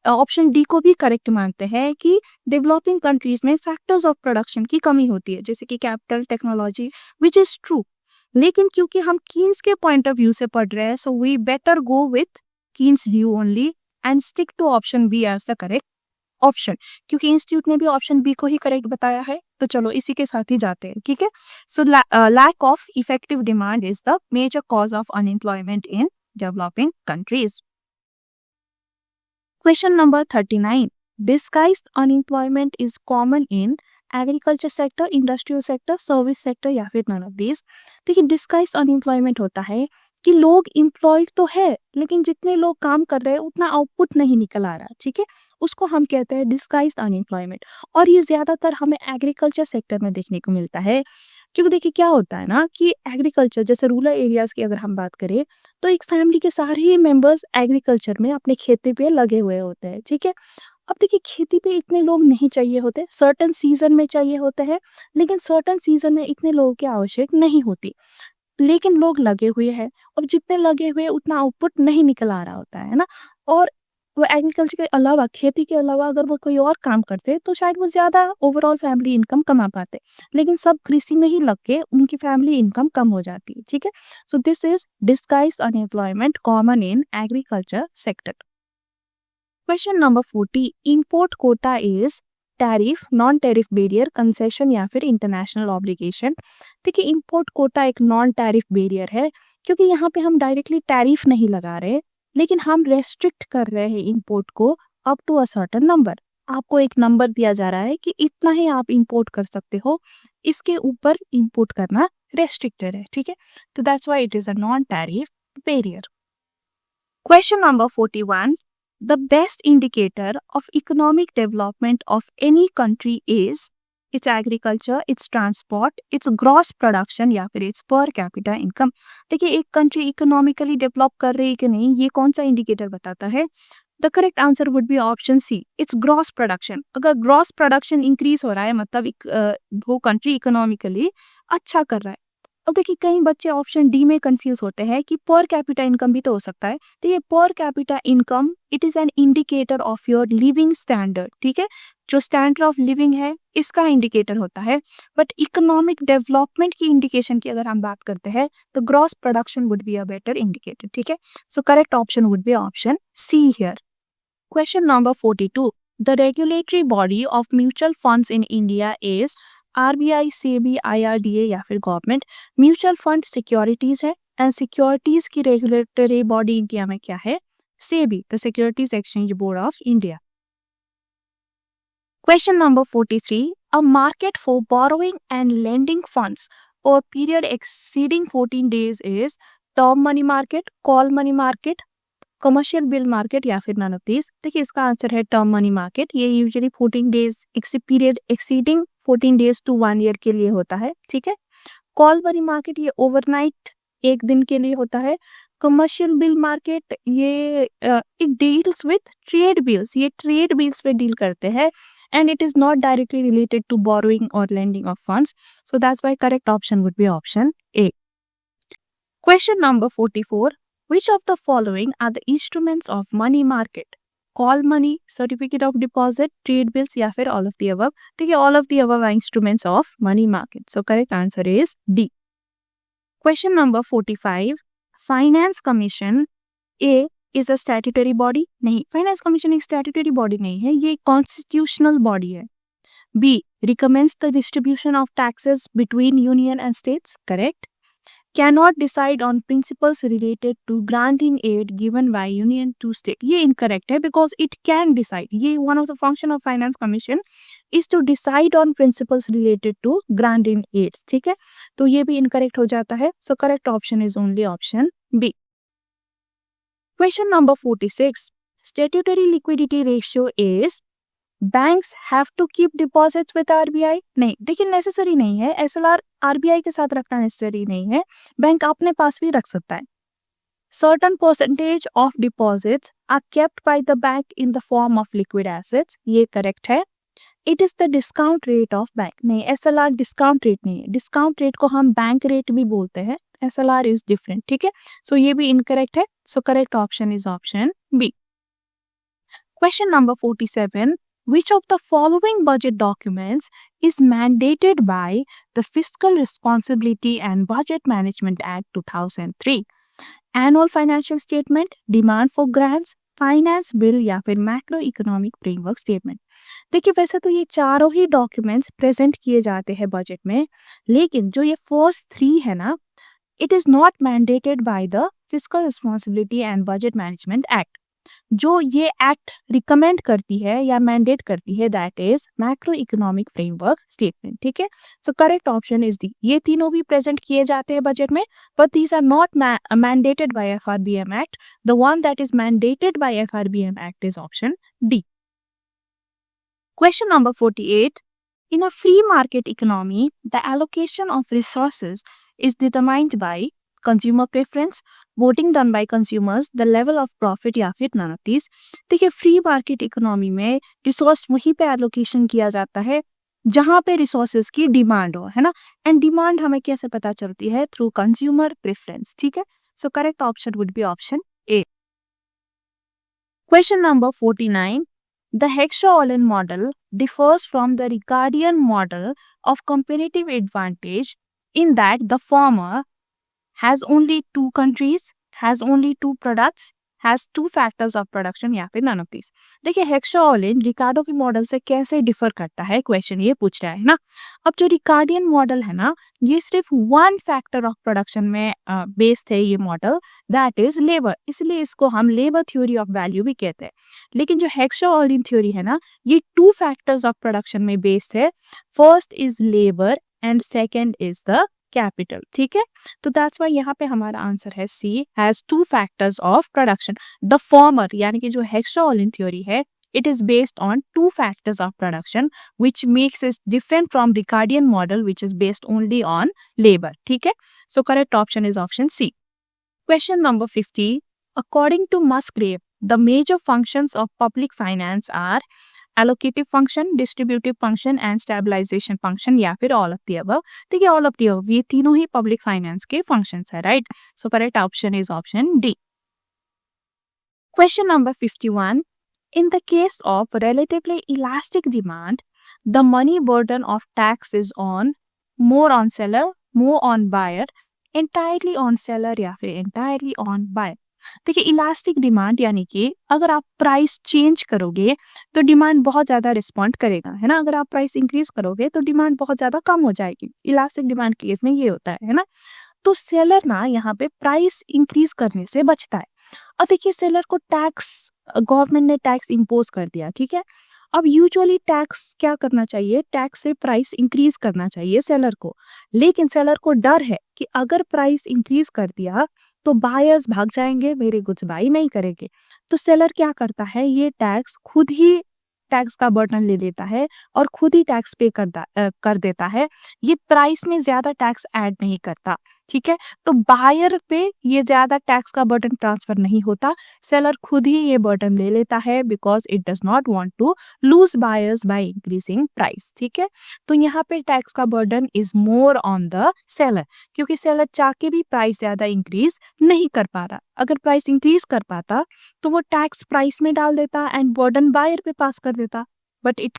Speaker 1: ऑप्शन डी को भी करेक्ट मानते हैं कि डेवलपिंग कंट्रीज में फैक्टर्स ऑफ प्रोडक्शन की कमी होती है, जैसे कि capital, technology, which is true. लेकिन क्योंकि हम कीन्स के पॉइंट ऑफ व्यू से पढ़ रहे हैं, so we better go with Keynes view only and stick to option B as the correct option, क्योंकि इंस्टीट्यूट ने भी ऑप्शन बी को ही करेक्ट बताया है। तो चलो इसी के साथ ही जाते हैं, ठीक है। So lack of effective demand is the major cause of unemployment in developing countries. Question number 39. Disguised unemployment is common in agriculture sector, industrial sector, service sector या फिर नन ऑफ दिस। देखिए डिस्गाइज्ड अनएम्प्लॉयमेंट होता है कि लोग एम्प्लॉयड तो है लेकिन जितने लोग काम कर रहे हैं उतना आउटपुट नहीं निकल आ रहा, ठीक है। उसको हम कहते हैं डिस्गाइज्ड अनएम्प्लॉयमेंट और ये ज्यादातर हमें एग्रीकल्चर सेक्टर में देखने को मिलता है। क्योंकि देखिए क्या होता है ना कि एग्रीकल्चर जैसे रूरल एरियाज की अगर हम बात करें तो एक फैमिली के सारे ही मेंबर्स एग्रीकल्चर में अपने खेती पे लगे हुए होते हैं, ठीक है। अब देखिए खेती पे इतने लोग नहीं चाहिए होते, सर्टन सीजन में चाहिए होते हैं, लेकिन सर्टन सीजन में इतने लोगों की आवश्यक नहीं होती, लेकिन लोग लगे हुए हैं और जितने लगे हुए उतना आउटपुट नहीं निकल आ रहा होता है ना। और वो एग्रीकल्चर के अलावा, खेती के अलावा अगर वो कोई और काम करते तो शायद वो ज्यादा ओवरऑल फैमिली इनकम कमा पाते, लेकिन सब कृषि में ही लग के उनकी फैमिली इनकम कम हो जाती है, ठीक है। So this is disguised unemployment common in agriculture sector. Question number 40. Import Kota is tariff, non tariff barrier, concession या फिर इंटरनेशनल ऑब्लिगेशन। देखिए इंपोर्ट कोटा एक नॉन टैरिफ बैरियर है क्योंकि यहाँ पे हम डायरेक्टली टैरिफ नहीं लगा रहे, लेकिन हम रेस्ट्रिक्ट कर रहे हैं इंपोर्ट को up to a certain number. आपको एक नंबर दिया जा रहा है कि इतना ही आप इंपोर्ट कर सकते हो, इसके ऊपर इंपोर्ट करना रेस्ट्रिक्टेड है, ठीक है। तो that's why it is a non tariff barrier. Question number 41. The best indicator of economic development of any country is its agriculture, its transport, its gross production या फिर its per capita income। देखिए एक कंट्री इकोनॉमिकली डेवलप कर रही है कि नहीं, ये कौन सा इंडिकेटर बताता है। The correct answer would be option C, it's gross production. अगर ग्रॉस प्रोडक्शन इंक्रीज हो रहा है मतलब वो कंट्री इकोनॉमिकली अच्छा कर रहा है। अब देखिए कई बच्चे ऑप्शन डी में कंफ्यूज होते हैं कि पर कैपिटा इनकम भी तो हो सकता है। तो ये per capita income it is an indicator of your living standard, ठीक है। जो स्टैंडर्ड ऑफ लिविंग है इसका इंडिकेटर होता है, बट इकोनॉमिक डेवलपमेंट की इंडिकेशन की अगर हम बात करते हैं तो gross production would be a better indicator, ठीक है। So correct option would be option see here. Question number 42. The regulatory body of mutual funds in India is RBI, SEBI, IRDA या फिर गवर्नमेंट। म्यूचुअल फंड सिक्योरिटीज है एंड सिक्योरिटीज की रेगुलेटरी बॉडी इंडिया में क्या है, SEBI, the securities exchange board of India. Question number 43. A market for borrowing and lending funds और period exceeding 14 days is term money market, call money market, commercial bill market या फिर नन ऑफ दिस। देखिए इसका आंसर है टर्म मनी मार्केट। ये usually 14 days period exceeding 14 days to 1 year के लिए होता है, ठीक है। कॉल मनी मार्केट ये ओवरनाइट एक दिन के लिए होता है। कमर्शियल बिल मार्केट ये it deals with trade bills, ये ट्रेड बिल्स पे डील करते हैं and it is not directly related to borrowing और lending of funds. So that's why correct option would be option A. Question number 44. Which of the following are the instruments of money market? Call money, certificate of deposit, trade bills या फिर ऑल ऑफ द अबव। ठीक है, all of the above are instruments of money market. So correct answer is D. Question number 45, finance commission A is a statutory body. नहीं, फाइनेंस कमीशन एक स्टैट्यूटरी बॉडी नहीं है, ये कॉन्स्टिट्यूशनल बॉडी है। B, recommends the distribution of taxes between union and states. Correct. Cannot decide on principles related to granting aid given by union to state. ये incorrect है because it can decide. ये one of the function of finance commission is to decide on principles related to granting aids. ठीक है, तो ये भी incorrect हो जाता है. So correct option is only option B. Question number 46. Statutory liquidity ratio is banks have to keep deposits with RBI. नहीं, देखिए नेसेसरी नहीं है, एसएलआर आरबीआई के साथ रखना नेसेसरी नहीं है, बैंक अपने पास भी रख सकता है। Certain percentage of deposits are kept by the bank in the form of liquid assets, ये करेक्ट है। It is the discount rate of bank. नहीं, एसएलआर डिस्काउंट रेट नहीं है, डिस्काउंट रेट को हम बैंक रेट भी बोलते हैं, एसएलआर इज डिफरेंट। ठीक है, सो ये भी इनकरेक्ट है। So correct option is option B. Question number 47, which of the following budget documents is mandated by the Fiscal Responsibility and Budget Management Act 2003? Annual financial statement, demand for grants, finance bill या फिर मैक्रो इकोनॉमिक फ्रेमवर्क स्टेटमेंट। देखिए वैसे तो ये चारों ही डॉक्यूमेंट्स प्रेजेंट किए जाते हैं बजट में, लेकिन जो ये फर्स्ट 3 है ना, it is not mandated by the fiscal responsibility and budget management act. जो ये एक्ट रिकमेंड करती है या मैंडेट करती है, that is macro economic framework statement. ठीक है, so correct option is D. ये तीनों भी प्रेजेंट किए जाते हैं बजट में, but these are not mandated by FRBM act. The one that is mandated by FRBM act is option D. Question number 48, in a free market economy the allocation of resources is determined by consumer preference, voting done by consumers, the level of profit या फिर नन ऑफ दिस। देखिए फ्री मार्केट इकोनॉमी में रिसोर्स वहीं पे एलोकेशन किया जाता है जहां पे रिसोर्सेज की डिमांड हो, है ना, एंड डिमांड हमें कैसे पता चलती है? Through consumer preference. ठीक है, so correct option would be option A. Question number 49, the Heckscher Ohlin model differs from the Ricardian model of comparative advantage in that the former has only 2 countries, has only 2 products, has 2 factors of production या फिर none of these। देखिए हेक्सोऑलन रिकार्डो के मॉडल से कैसे डिफर करता है, क्वेश्चन ये पूछ रहा है ना। अब जो रिकार्डियन मॉडल है ना, ये सिर्फ 1 फैक्टर ऑफ प्रोडक्शन में बेस्ड है ये मॉडल, दैट इज लेबर, इसलिए इसको हम लेबर थ्योरी ऑफ वैल्यू भी कहते हैं। लेकिन जो हेक्सोऑलन थ्योरी है ना, ये 2 फैक्टर्स ऑफ प्रोडक्शन में बेस्ड है, first is labour and second is the capital. ठीक है, तो दैट्स वाई यहाँ पे हमारा आंसर है C, has 2 factors of production. The former यानी कि जो हेक्सोऑलन थ्योरी है, it is based on 2 factors of production which makes it different from Ricardian model which is based only on labor। ठीक है, so correct option is option C। Question number 50, according to Musgrave the major functions of public finance are allocative function, distributive function and stabilization function या फिर all of the above। ठीक है, all of the above ये तीनों ही public finance के functions है, right? So correct option is option D। Question number 51, in the case of relatively elastic demand, the money burden of tax is on more on seller, more on buyer, entirely on seller या फिर entirely on buyer। देखिए इलास्टिक डिमांड यानी कि अगर आप प्राइस चेंज करोगे तो डिमांड बहुत ज्यादा रिस्पॉन्ड करेगा, है ना। अगर आप प्राइस इंक्रीज करोगे तो डिमांड बहुत ज्यादा कम हो जाएगी। इलास्टिक डिमांड केस में ये होता है ना। तो सेलर ना यहाँ पे प्राइस इंक्रीज करने से बचता है। अब देखिए सेलर को टैक्स, गवर्नमेंट ने टैक्स इम्पोज कर दिया, ठीक है। अब यूजुअली टैक्स क्या करना चाहिए, टैक्स से प्राइस इंक्रीज करना चाहिए सेलर को, लेकिन सेलर को डर है कि अगर प्राइस इंक्रीज कर दिया तो बायर्स भाग जाएंगे, मेरे गुड्स बाई नहीं करेंगे। तो सेलर क्या करता है, ये टैक्स खुद ही टैक्स का बर्डन ले लेता है और खुद ही टैक्स पे कर देता है। ये प्राइस में ज्यादा टैक्स ऐड नहीं करता। ठीक है। तो बायर पे ये ज्यादा टैक्स का बर्डन ट्रांसफर नहीं होता, सेलर खुद ही ये बर्डन ले लेता है because it does not want to lose buyers by increasing price. ठीक है, तो यहाँ पे टैक्स का burden is more on the seller, क्योंकि सेलर चाह के भी प्राइस ज्यादा इंक्रीज नहीं कर पा रहा। अगर प्राइस इंक्रीज कर पाता तो वो टैक्स प्राइस में डाल देता एंड बर्डन बायर पे पास कर देता, but it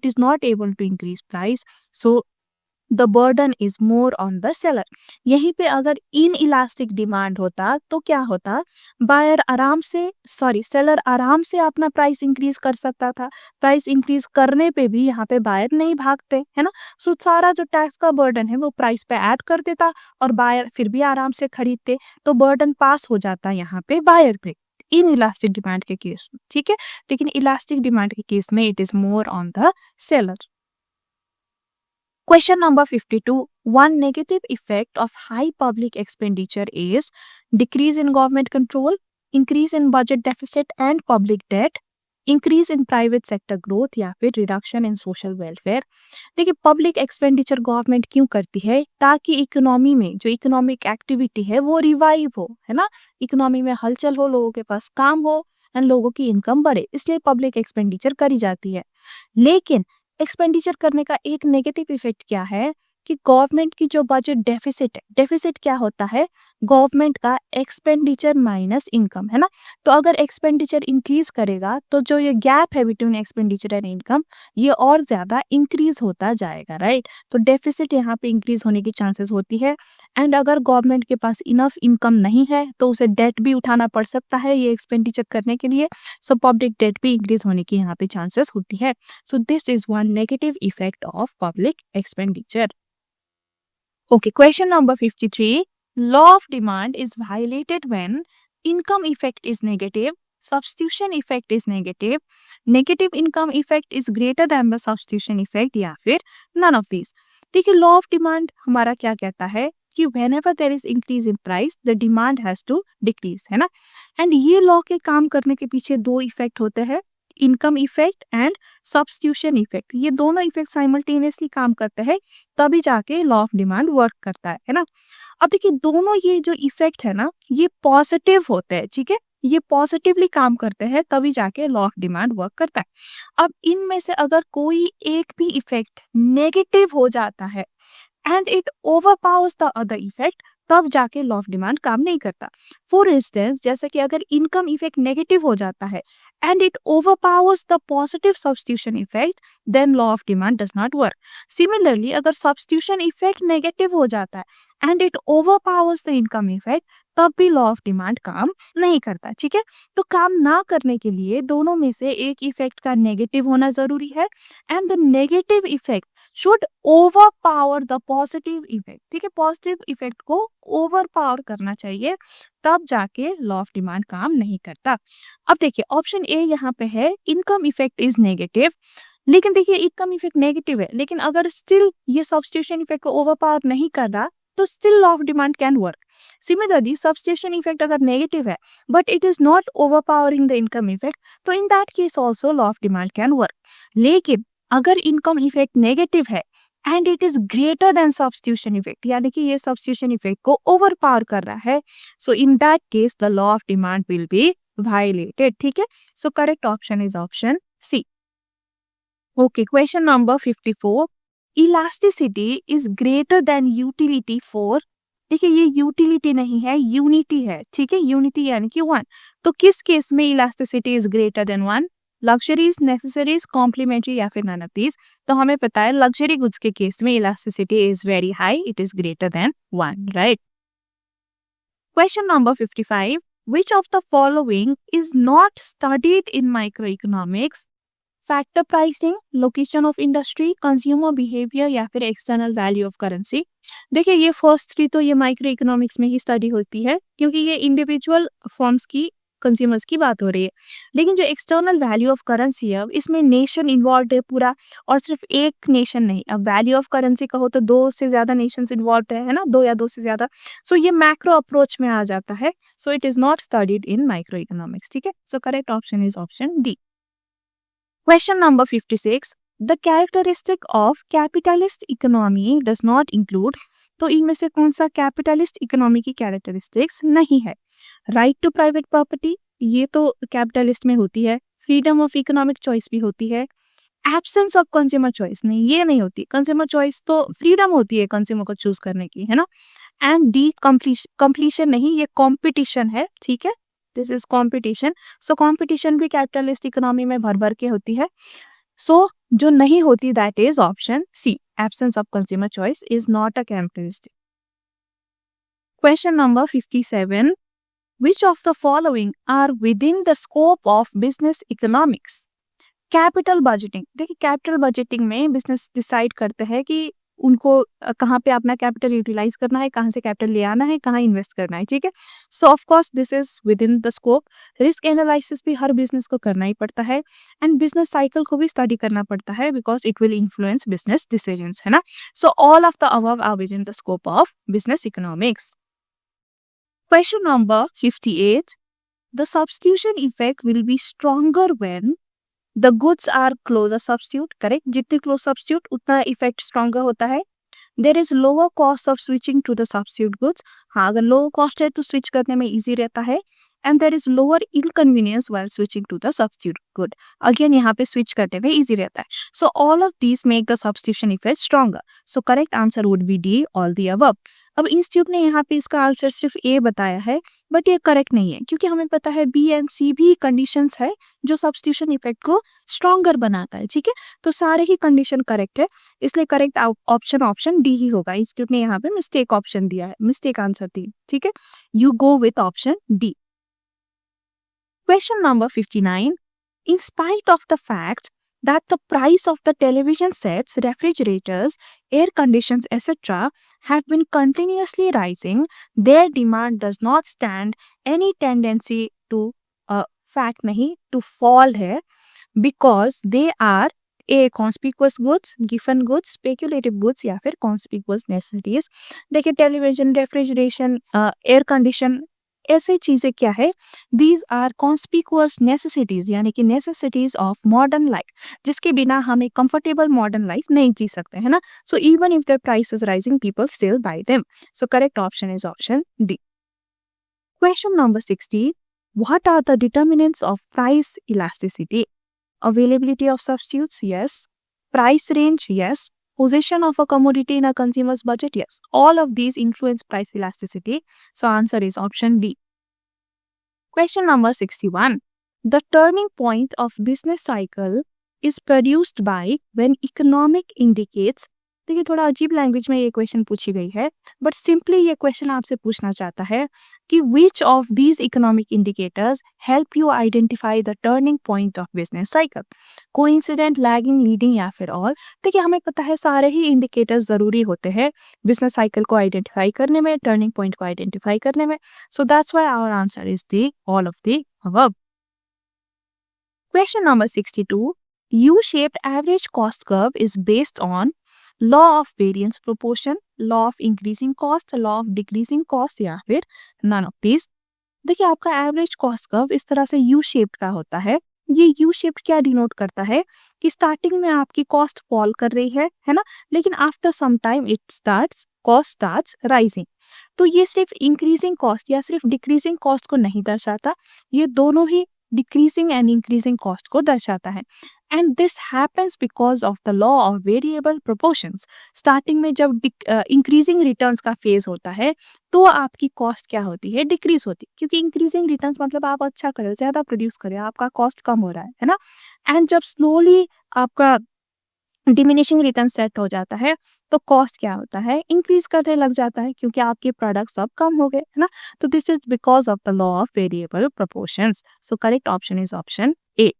Speaker 1: is not able to increase price, so the burden is more on the seller. यहीं पे अगर इन इलास्टिक डिमांड होता तो क्या होता, सेलर आराम से अपना प्राइस इंक्रीज कर सकता था। प्राइस इंक्रीज करने पे भी यहाँ पे बायर नहीं भागते, है ना। सो सारा जो टैक्स का बर्डन है वो प्राइस पे ऐड कर देता और बायर फिर भी आराम से खरीदते, तो बर्डन पास हो जाता यहाँ पे बायर पे इन इलास्टिक डिमांड के केस में। ठीक है, लेकिन इलास्टिक डिमांड के केस में it is more on the seller. Question number 52. One negative effect of high public expenditure is decrease in government control, increase in budget deficit and public debt, increase in private sector growth या फिर reduction in social welfare। देखिए, पब्लिक एक्सपेंडिचर गवर्नमेंट क्यों करती है, ताकि इकोनॉमी में जो इकोनॉमिक एक्टिविटी है वो रिवाइव हो, है ना। इकोनॉमी में हलचल हो, लोगों के पास काम हो एंड लोगों की इनकम बढ़े, इसलिए पब्लिक एक्सपेंडिचर करी जाती है। लेकिन एक्सपेंडिचर करने का एक नेगेटिव इफेक्ट क्या है कि गवर्नमेंट की जो बजट डेफिसिट है, डेफिसिट क्या होता है, गवर्नमेंट का एक्सपेंडिचर माइनस इनकम, है ना। तो अगर एक्सपेंडिचर इंक्रीज करेगा तो जो ये गैप है बिटवीन एक्सपेंडिचर एंड इनकम ये और ज्यादा इंक्रीज होता जाएगा, राइट। तो डेफिसिट यहाँ पे इंक्रीज होने की चांसेस होती है एंड अगर गवर्नमेंट के पास इनफ इनकम नहीं है तो उसे डेट भी उठाना पड़ सकता है ये एक्सपेंडिचर करने के लिए, सो पब्लिक डेट भी इंक्रीज होने की यहाँ पे चांसेस होती है। So this is one negative effect of public expenditure. Okay, question number 53. Law of demand is violated when income effect is negative, substitution effect is negative, negative income effect is greater than the substitution effect या फिर none of these। देखिए, लॉ ऑफ डिमांड हमारा क्या कहता है कि whenever there is increase in price, the demand has to decrease, है ना। एंड ये लॉ के काम करने के पीछे दो इफेक्ट होते हैं, income effect and substitution effect. ये दोनों इफेक्ट साइमल्टेनियसली काम करते हैं तभी जाके लॉ ऑफ डिमांड वर्क करता है ना। अब देखिए, दोनों ये जो इफेक्ट है ना ये पॉजिटिव होते हैं, ठीक है, ये पॉजिटिवली काम करते हैं तभी जाके लॉ ऑफ डिमांड वर्क करता है। अब इनमें से अगर कोई एक भी इफेक्ट नेगेटिव हो जाता है and it overpowers the other effect, तब जाके लॉ ऑफ डिमांड काम नहीं करता। फॉर इंस्टेंस, जैसे कि अगर इनकम इफेक्ट नेगेटिव हो जाता है and it overpowers the positive substitution effect, then law of demand does not work. Similarly, अगर substitution effect negative हो जाता है and it overpowers the income effect, तब भी law of demand काम नहीं करता। ठीक है, तो काम ना करने के लिए दोनों में से एक इफेक्ट का नेगेटिव होना जरूरी है and the negative effect should overpower the positive effect। ठीक है, पॉजिटिव इफेक्ट को ओवरपावर करना चाहिए, तब जाके लॉ ऑफ डिमांड काम नहीं करता। अब देखिए, ऑप्शन ए यहाँ पे है इनकम इफेक्ट इज नेगेटिव, लेकिन देखिए इनकम इफेक्ट नेगेटिव है लेकिन अगर स्टिल ये सब्स्टिट्यूशन इफेक्ट को ओवरपावर नहीं कर रहा तो still law of demand can work. Similarly, substitution effect अगर नेगेटिव है but it is not overpowering the income effect, तो in that case also law of demand can work. लेकिन अगर इनकम इफेक्ट नेगेटिव है and it is greater than substitution effect, यानी कि ये सब्स्टिट्यूशन इफेक्ट को ओवरपावर कर रहा है, so in that case the law of demand will be violated। ठीक है, so correct option is option C. Okay, question number 54। Elasticity is greater than utility for, देखिए ये यूटिलिटी नहीं है, यूनिटी है। ठीक है, यूनिटी यानी कि वन, तो किस केस में elasticity is greater than one, luxuries, necessities, complementary या फिर नन ऑफ दीज। तो हमें पता है लग्जरी गुड्स के केस में elasticity is very high, it is greater than one, right. Question number 55। Which of the following is not studied in microeconomics? Factor pricing, location of industry, consumer behavior या फिर external value of currency। देखिए, ये फर्स्ट थ्री तो ये माइक्रो इकोनॉमिक्स में ही स्टडी होती है क्योंकि ये इंडिविजुअल फॉर्म्स की कंज्यूमर्स की बात हो रही है, लेकिन जो एक्सटर्नल वैल्यू ऑफ करेंसी है इसमें नेशन इन्वॉल्व है पूरा, और सिर्फ एक नेशन नहीं। अब वैल्यू ऑफ करेंसी कहो तो दो से ज्यादा नेशंस इन्वॉल्व है ना, दो या दो से ज्यादा, सो ये मैक्रो अप्रोच में आ जाता है, so it is not studied in micro economics. ठीक है, so correct option is option D. Question number 56। The characteristic of capitalist economy does not include तो इनमें से कौन सा कैपिटलिस्ट इकोनॉमी की कैरेक्टरिस्टिक्स नहीं है? राइट टू प्राइवेट प्रॉपर्टी, ये तो कैपिटलिस्ट में होती है। फ्रीडम ऑफ इकोनॉमिक चॉइस भी होती है। एब्सेंस ऑफ कंज्यूमर चॉइस नहीं, ये नहीं होती। कंज्यूमर चॉइस तो फ्रीडम होती है कंज्यूमर को चूज करने की, है ना। एंड डी कंप्लीशन नहीं, ये कॉम्पिटिशन है, ठीक है, this is competition. So competition भी कैपिटलिस्ट इकोनॉमी में भर भर के होती है। सो जो नहीं होती that is option C, absence of consumer choice is not a characteristic. Question number 57, which of the following are within the scope of business economics? Capital budgeting, देखिए कैपिटल बजटिंग में बिजनेस डिसाइड करते हैं कि उनको कहाँ पे अपना कैपिटल यूटिलाइज करना है, कहाँ से कैपिटल ले आना है, कहाँ इन्वेस्ट करना है, ठीक है। सो of course this is with in the scope. Risk analysis भी हर बिजनेस को करना ही पड़ता है एंड बिजनेस साइकिल को भी स्टडी करना पड़ता है because it will influence business decisions, है ना। So all of the above are within the scope of business economics. Question number 58, the substitution effect will be stronger when the goods are closer substitute, correct. जितने क्लोज सब्स्टिट्यूट उतना इफेक्ट स्ट्रॉन्गर होता है। There is lower cost of switching to the substitute goods, हाँ अगर लोअर कॉस्ट है तो स्विच करने में इजी रहता है। And there is lower inconvenience while switching to the substitute good, again यहाँ पे स्विच करने में इजी रहता है। So all of these make the substitution effect stronger. So correct answer would be D, all the above. अब इंस्टीट्यूट ने यहाँ पे इसका आंसर सिर्फ ए बताया है, बट ये करेक्ट नहीं है क्योंकि हमें पता है बी एंड सी भी कंडीशंस है जो सब्स्टिट्यूशन इफेक्ट को स्ट्रॉन्गर बनाता है, ठीक है। तो सारे ही कंडीशन करेक्ट है, इसलिए करेक्ट ऑप्शन ऑप्शन डी ही होगा। इंस्टीट्यूट ने यहाँ पे मिस्टेक ऑप्शन दिया है, मिस्टेक आंसर दी, ठीक है। You go with option D. Question number 59. In spite of the fact that the price of the television sets, refrigerators, air conditions, etc. have been continuously rising, their demand does not stand any tendency to fact नहीं to fall है because they are a conspicuous goods, given goods, speculative goods या फिर conspicuous necessities। देखिए टेलीविजन, रेफ्रिजरेशन, एयर कंडीशन ऐसी चीजें क्या है, दीज आर कॉन्स्पिकुअस नेसेसिटीज, यानी कि नेसेसिटीज ऑफ मॉडर्न लाइफ, जिसके बिना हम एक कंफर्टेबल मॉडर्न लाइफ नहीं जी सकते, है ना। So even if the price is rising people still buy them. So correct option is option D. Question number 60, what are the determinants of price elasticity? Availability of substitutes, yes. Price range, yes. Position of a commodity in a consumer's budget, yes. All of these influence price elasticity. So answer is option D. Question number 61. The turning point of business cycle is produced by when economic indicates, देखिए थोड़ा अजीब लैंग्वेज में ये क्वेश्चन पूछी गई है, बट सिंपली ये क्वेश्चन आपसे पूछना चाहता है कि which of these economic indicators help you identify the turning point of business cycle? Coincident, lagging, leading या फिर ऑल? देखिए हमें पता है सारे ही इंडिकेटर्स जरूरी होते हैं बिजनेस साइकिल को आइडेंटिफाई करने में, टर्निंग पॉइंट को आइडेंटिफाई करने में। So that's why our answer is the all of the above. Question number 62. U-shaped average cost curve is based on law of variance proportion, law of increasing cost, law of decreasing cost या फिर none of these। देखिए आपका एवरेज कॉस्ट कर्व इस तरह से यू शेप्ड का होता है। ये यू शेप्ड क्या डिनोट करता है कि स्टार्टिंग में आपकी कॉस्ट फॉल कर रही है ना, लेकिन after some time cost starts rising. तो ये सिर्फ इंक्रीजिंग कॉस्ट या सिर्फ डिक्रीजिंग कॉस्ट को नहीं दर्शाता, ये दोनों ही डिक्रीजिंग एंड इंक्रीजिंग कॉस्ट को दर्शाता है। And this happens because of the law of variable proportions. Starting में जब इंक्रीजिंग रिटर्न्स का फेज होता है तो आपकी कॉस्ट क्या होती है, डिक्रीज होती है, क्योंकि इंक्रीजिंग रिटर्न्स मतलब आप अच्छा कर रहे हो, ज्यादा प्रोड्यूस कर रहे हो, आपका कॉस्ट कम हो रहा है ना। एंड जब स्लोली आपका डिमिनिशिंग रिटर्न सेट हो जाता है तो कॉस्ट क्या होता है, इंक्रीज करने लग जाता है, क्योंकि आपके प्रोडक्ट्स अब कम हो गए, है ना। तो this is because of the law of variable proportions. So correct option is option A.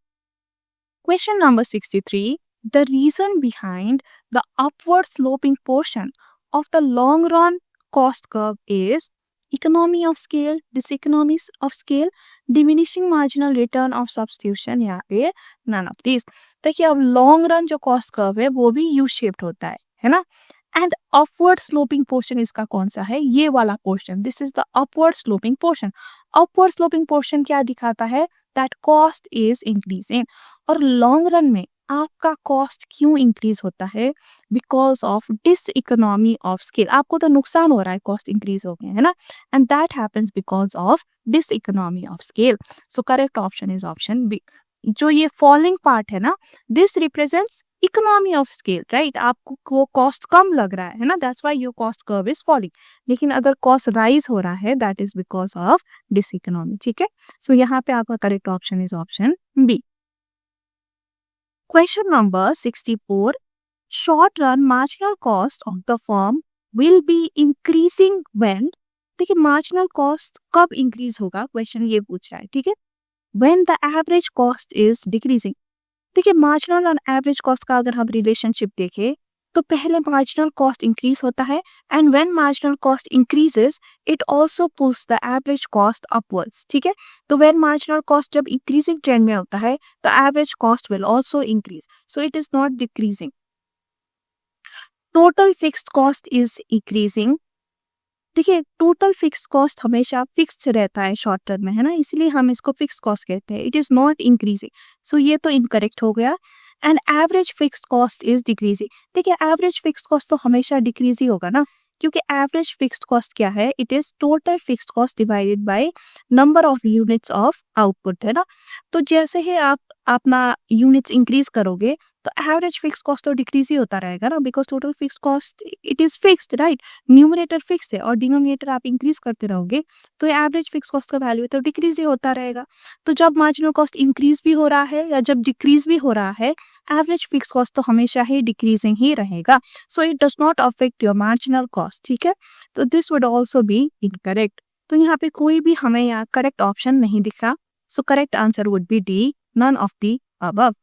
Speaker 1: Question number 63. The reason behind the upward sloping portion of the long run cost curve is economy of scale, diseconomies of scale, diminishing marginal return of substitution या फिर none of these। देखिए अब लॉन्ग रन जो कॉस्ट कर्व है वो भी यू शेप्ड होता है ना। एंड अपवर्ड स्लोपिंग पोर्शन इसका कौन सा है, ये वाला portion, this is the upward sloping portion. Upward sloping portion क्या दिखाता है, दैट कॉस्ट इज इंक्रीजिंग। और लॉन्ग रन में आपका कॉस्ट क्यों इंक्रीज होता है? Because of diseconomy of scale. आपको तो नुकसान हो रहा है, कॉस्ट इंक्रीज हो गया है ना, and that happens because of diseconomy of scale. So correct option is option B. जो ये फॉलोइंग पार्ट है ना, this represents economy of scale, right? आपको वो कॉस्ट कम लग रहा है ना, that's why your cost curve is falling. लेकिन अगर कॉस्ट राइज हो रहा है, that is because of diseconomy, ठीक है? सो यहाँ पे आपका correct option is option B. Question number 64, short run marginal cost of the firm will be increasing when। देखिए marginal cost कब इंक्रीज होगा, क्वेश्चन ये पूछ रहा है, ठीक है? when the average cost is decreasing। देखिए मार्जिनल और एवरेज कॉस्ट का अगर हम रिलेशनशिप देखें तो पहले मार्जिनल कॉस्ट इंक्रीज होता है, and when marginal cost increases it also push the average cost upwards, ठीक है? तो व्हेन मार्जिनल कॉस्ट जब इंक्रीजिंग ट्रेंड में होता है तो average cost will also increase, so it is not decreasing. Total fixed cost is increasing. देखिए टोटल फिक्स्ड कॉस्ट हमेशा फिक्स्ड रहता है शॉर्ट टर्म में, है ना, इसलिए हम इसको फिक्स्ड कॉस्ट कहते हैं। इट इज नॉट इंक्रीजिंग, सो ये तो इनकरेक्ट हो गया। And average fixed cost is decreasing. देखिए एवरेज फिक्स्ड कॉस्ट तो हमेशा डिक्रीज ही होगा ना, क्योंकि एवरेज फिक्स्ड कॉस्ट क्या है? It is total fixed cost divided by number of units of output, है ना। तो जैसे ही आप अपना यूनिट्स इंक्रीज करोगे तो एवरेज फिक्स कॉस्ट तो डिक्रीज ही होता रहेगा ना, because total fix cost it is fixed, right? Numerator fix है और डिनोमिनेटर आप इंक्रीज करते रहोगे तो एवरेज फिक्स कॉस्ट का वैल्यू तो डिक्रीज ही होता रहेगा। तो जब मार्जिनल कॉस्ट इंक्रीज भी हो रहा है या जब डिक्रीज भी हो रहा है, एवरेज फिक्स कॉस्ट तो हमेशा ही डिक्रीजिंग ही रहेगा, so it does not affect your marginal cost, ठीक है? तो this would also be incorrect. तो यहाँ पे कोई भी हमें यहाँ करेक्ट ऑप्शन नहीं दिखा, so correct answer would be D, none of the above.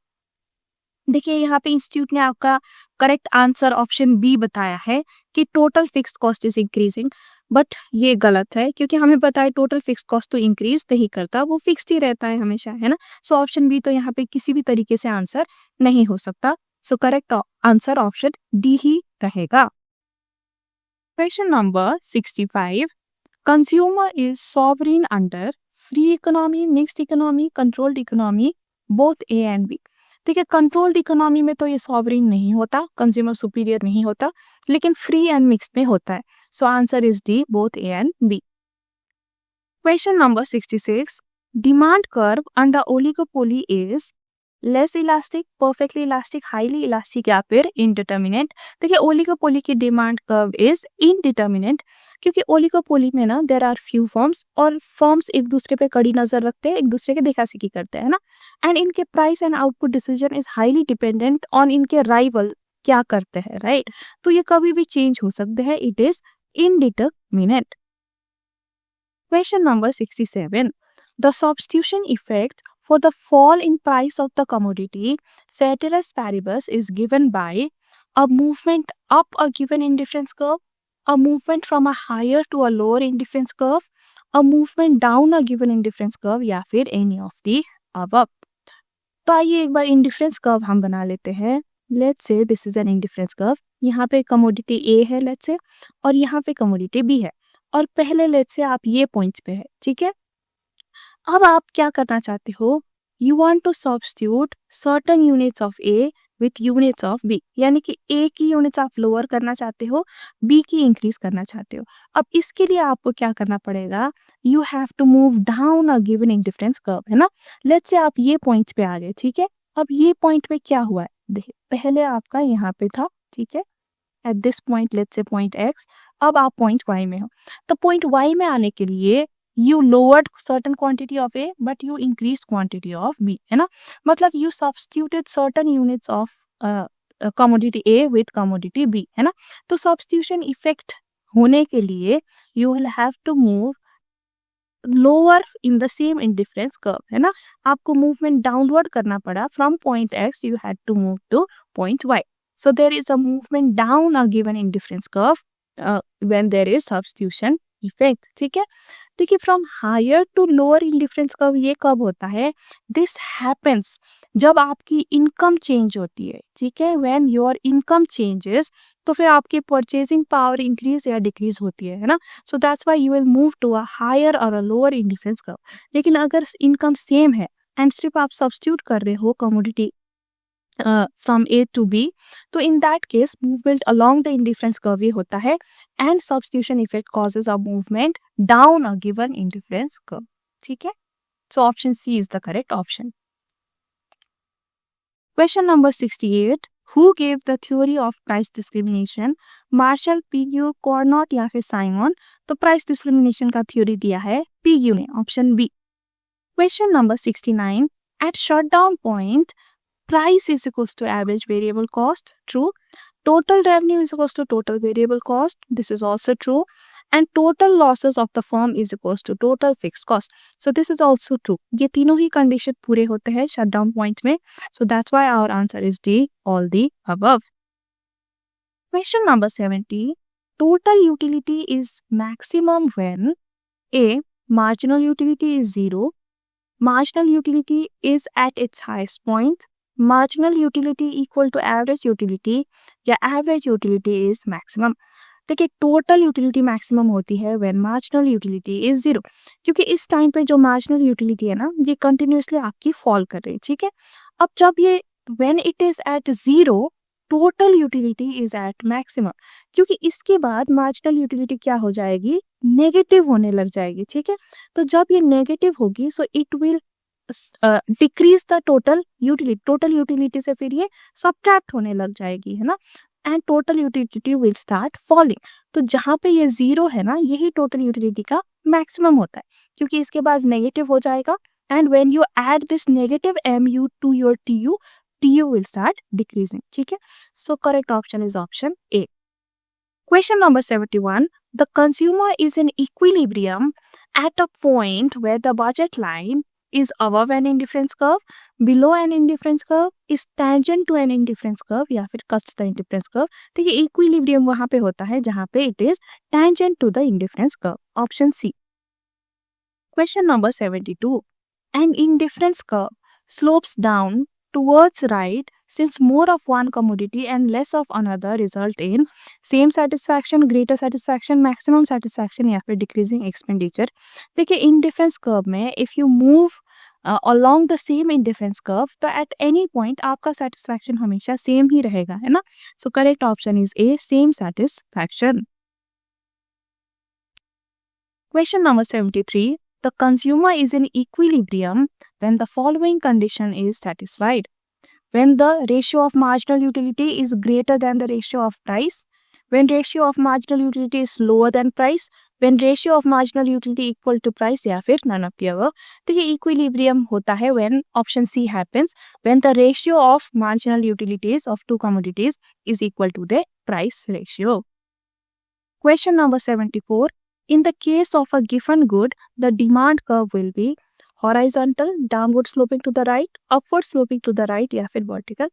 Speaker 1: देखिए यहाँ पे इंस्टीट्यूट ने आपका करेक्ट आंसर ऑप्शन बी बताया है कि total fixed cost is increasing, but ये गलत है क्योंकि हमें पता है टोटल फिक्स्ड कॉस्ट तो इंक्रीज नहीं करता, वो फिक्स्ड ही रहता है हमेशा, है ना। सो ऑप्शन बी तो यहाँ पे किसी भी तरीके से आंसर नहीं हो सकता, so correct answer option D ही रहेगा। Question number 65, consumer is sovereign under free economy, mixed economy, controlled economy, both A and B. देखिए कंट्रोल्ड इकोनॉमी में तो ये सॉवरेन नहीं होता, कंज्यूमर सुपीरियर नहीं होता, लेकिन फ्री एंड मिक्स्ड में होता है, so answer is D, both A and B. Question number 66, demand curve under oligopoly is less elastic, perfectly elastic, highly elastic या फिर इनडिटर्मिनेंट। देखिए ओलिगोपोली की डिमांड कर्व इज इनडिटर्मिनेंट, क्योंकि ओलिगोपोली में ना देयर आर फ्यू फर्म्स और फर्म्स एक दूसरे पे कड़ी नजर रखते हैं, एक दूसरे के देखा-सिखी करते हैं ना, एंड इनके price and output decision is highly dependent on इनके राइवल क्या करते हैं, राइट? तो ये कभी भी चेंज हो सकते हैं, it is indeterminate. Question number 67, the substitution effect for the fall in price of the commodity ceteris paribus is given by a movement up a given indifference curve, a movement from a higher to a lower indifference curve, a movement down a given indifference curve या फिर any of the above। तो आइए एक बार इंडिफरेंस कर्व हम बना लेते हैं। Let's say this is an indifference curve, यहाँ पे कमोडिटी ए है लेट्स से, और यहाँ पे कमोडिटी बी है, और पहले लेट्स से आप ये पॉइंट्स पे है, ठीक है? अब आप क्या करना चाहते हो? You want to substitute certain units of A with units of B, यानी कि ए की यूनिट्स आप लोअर करना चाहते हो, बी की इंक्रीज करना चाहते हो। अब इसके लिए आपको क्या करना पड़ेगा? You have to move down a given indifference curve, है ना। लेट्स से आप ये पॉइंट पे आ गए, ठीक है? अब ये पॉइंट पे क्या हुआ है? देखिए पहले आपका यहाँ पे था, ठीक है, at this point let's say point x, अब आप पॉइंट वाई में हो। तो पॉइंट वाई में आने के लिए you lowered certain quantity of A but you increased quantity of B, है ना। मतलब you substituted certain units of commodity A with commodity B, है ना। तो substitution effect होने के लिए you will have to move lower in the same indifference curve, है ना। आपको movement downward करना पड़ा, from point X you had to move to point Y, so there is a movement down a given indifference curve when there is substitution effect, ठीक है। देखिए from higher to lower indifference curve ये कब होता है? दिस हैपेंस जब आपकी इनकम चेंज होती है, ठीक है, व्हेन योर इनकम चेंजेस, तो फिर आपकी परचेजिंग पावर इंक्रीज या डिक्रीज होती है ना। So that's why you will move to a higher or a lower indifference curve. लेकिन अगर इनकम सेम है एंड सिर्फ आप सब्स्टिट्यूट कर रहे हो commodity from A to B, तो in that case movement along the indifference curve ही होता है and substitution effect causes a movement down a given indifference curve. ठीक है, so option C is the correct option. Question number 68. Who gave the theory of price discrimination? Marshall, Pigou, Cournot या फिर साइमन? तो प्राइस डिस्क्रिमिनेशन का थ्योरी दिया है पीग्यू ने, option B. Question number 69. At shutdown point price is equals to average variable cost, true. Total revenue is equals to total variable cost, this is also true. And total losses of the firm is equals to total fixed cost, so this is also true. ये तीनों ही कंडीशन पूरे होते हैं शटडाउन पॉइंट में, so that's why our answer is D, all the above. Question number 70. Total utility is maximum when A. Marginal utility is 0, marginal utility is at its highest point, marginal utility equal to average utility या average utility is maximum. देखिए टोटल यूटिलिटी मैक्सिमम होती है व्हेन मार्जिनल यूटिलिटी इज 0, क्योंकि इस टाइम पे जो मार्जिनल यूटिलिटी है ना ये कंटिन्यूअसली आपकी फॉल कर रही है. ठीक है, अब जब ये when it is at 0 total utility is at maximum, क्योंकि इसके बाद मार्जिनल यूटिलिटी क्या हो जाएगी, नेगेटिव होने लग जाएगी. ठीक है, तो जब ये नेगेटिव होगी सो it will decrease the total utility से फिर ये सब्ट्रैक्ट होने लग जाएगी, है ना, and total utility will start falling. तो जहां पे ये 0 है ना यही टोटल यूटिलिटी का मैक्सिमम होता है, क्योंकि इसके बाद नेगेटिव हो जाएगा and when you add this negative mu to your tu will start decreasing. ठीक है, so correct option is option A. Question number 71. The consumer is in equilibrium at a point where the budget line is above an indifference curve, below an indifference curve, is tangent to an indifference curve या फिर cuts the indifference curve. तो ये equilibrium वहां पे होता है जहां पे it is tangent to the indifference curve. Option C. Question number 72. An indifference curve slopes down towards right since more of one commodity and less of another result in same satisfaction, greater satisfaction, maximum satisfaction या फिर decreasing expenditure. देखिए indifference curve में if you move along the same indifference curve तो at any point आपका satisfaction हमेशा same ही रहेगा, है ना. So correct option is A, same satisfaction. Question number 73. The consumer is in equilibrium when the following condition is satisfied. When the ratio of marginal utility is greater than the ratio of price, when ratio of marginal utility is lower than price, when ratio of marginal utility equal to price या फिर none of the above. तो ये equilibrium होता है when option C happens, when the ratio of marginal utilities of two commodities is equal to the price ratio. Question number 74. In the case of a given good, the demand curve will be horizontal, downward sloping to the right, upward sloping to the right या फिर vertical.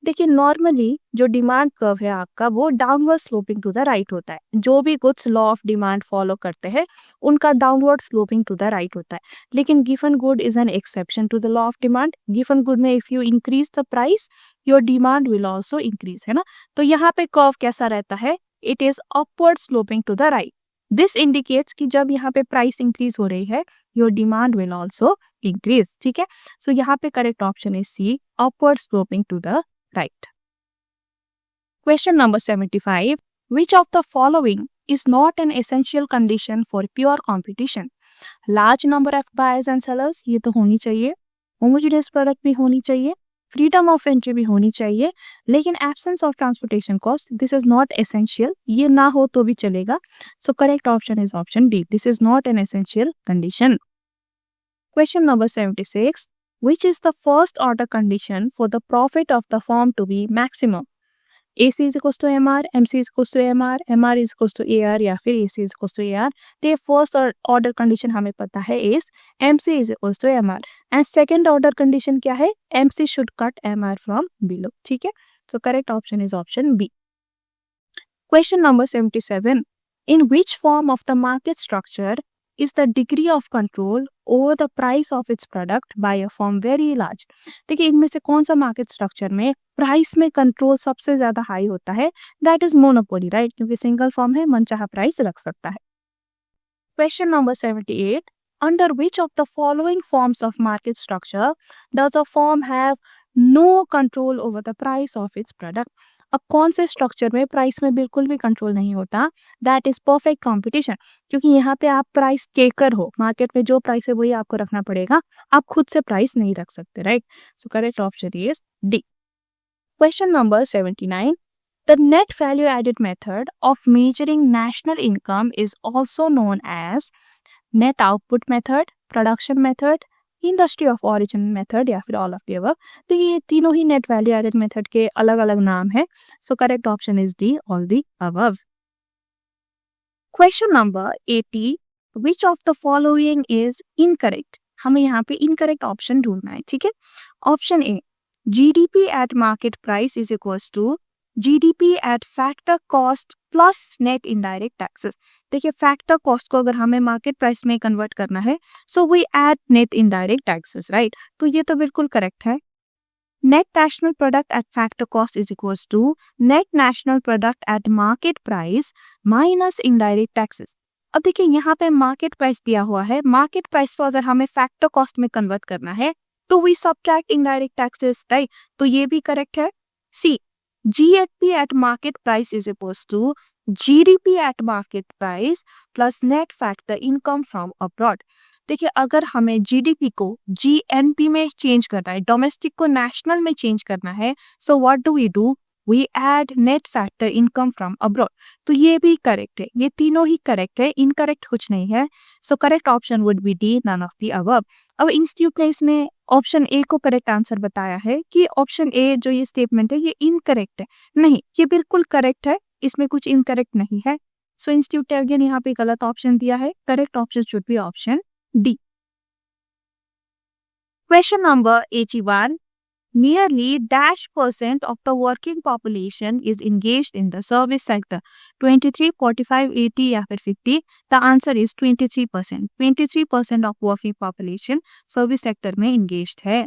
Speaker 1: देखिए नॉर्मली जो डिमांड कर्व है आपका वो downward sloping to the right होता है. जो भी goods law of demand follow करते हैं उनका downward sloping to the right होता है, लेकिन given good is an exception to the law of demand. Given good में if you increase the price your demand will also increase, है ना. तो यहाँ पे कर्व कैसा रहता है, it is upward sloping to the right. This indicates कि जब यहाँ पे प्राइस इंक्रीज हो रही है your demand will also increase. ठीक है, सो यहाँ पे correct option is C, upward sloping to the right. Question number 75. Which of the following is not an essential condition for pure competition? Large number of buyers and sellers ये तो होनी चाहिए, होमोजेनियस प्रोडक्ट भी होनी चाहिए, फ्रीडम ऑफ एंट्री भी होनी चाहिए, लेकिन absence of transportation cost this is not essential, ये ना हो तो भी चलेगा. सो correct option is option D, this is not an essential condition. Question number 76. Which is the first order condition for the profit of the firm to be maximum? AC is equals to MR, MC is equals to MR, MR is equals to AR या फिर AC is equals to AR. तो first order condition हमें पता है is MC is equals to MR and second order condition क्या है, MC should cut MR from below. ठीक है, so correct option is option B. Question number 77. In which form of the market structure is the degree of control over the price of its product by a firm very large? देखिए इनमें से कौन सा मार्केट स्ट्रक्चर में प्राइस में कंट्रोल सबसे ज्यादा हाई होता है, दैट इज मोनोपोली, राइट, क्योंकि सिंगल फर्म है मनचाहा प्राइस रख सकता है. Question number 78. Under which of the following forms of market structure does a firm have no control over the price of its product. अब कौन से स्ट्रक्चर में प्राइस में बिल्कुल भी कंट्रोल नहीं होता? दैट इज परफेक्ट कंपटीशन, क्योंकि यहाँ पे आप प्राइस टेकर हो, मार्केट में जो प्राइस है वही आपको रखना पड़ेगा, आप खुद से प्राइस नहीं रख सकते, right? So correct option is D. Question number 79, the net value added method of measuring national income is also known as net output method, production method, industry of origin method, या फिर ऑल ऑफ द अबव। तो ये तीनों ही नेट वैल्यू एडेड मेथड के अलग अलग नाम है। So correct option is D, all the above. Question number 80, which of the following is incorrect? हमें यहाँ पे इनकरेक्ट ऑप्शन ढूंढना है, ठीक है। Option A, GDP at market price is equals to GDP at factor cost plus net indirect taxes. देखिए, फैक्टर कॉस्ट को अगर हमें मार्केट प्राइस में कन्वर्ट करना है, so we add net indirect taxes, right? तो ये तो बिल्कुल करेक्ट है। Net national product at factor cost is equals to net national product at market price minus indirect taxes. अब देखिए, यहाँ पे मार्केट प्राइस दिया हुआ है, मार्केट प्राइस को अगर हमें फैक्टर कॉस्ट में कन्वर्ट करना है तो we subtract indirect taxes, right? तो ये भी करेक्ट है। सी, GHP at market price is equals to GDP at market price plus net factor income from abroad। देखिए, अगर हमें GDP को GNP में चेंज करना है, डोमेस्टिक को नेशनल में चेंज करना है, so what do we do? We add net factor income from abroad. तो ये भी करेक्ट है, ये तीनों ही करेक्ट है, इनकरेक्ट कुछ नहीं है। So correct option would be D, none of the above. अब इंस्टीट्यूट ने इसमें ऑप्शन ए को करेक्ट आंसर बताया है कि ऑप्शन ए जो ये स्टेटमेंट है ये इनकरेक्ट है। नहीं, ये बिल्कुल करेक्ट है, इसमें कुछ इनकरेक्ट नहीं है। सो इंस्टीट्यूट ने अगेन यहाँ पे गलत ऑप्शन दिया है। Correct option should be option D. Question number 81, nearly -% of the working population is engaged in the service sector। 23, 45, 80 या फिर 50? The answer is 23%। 23% of working population service sector में engaged है।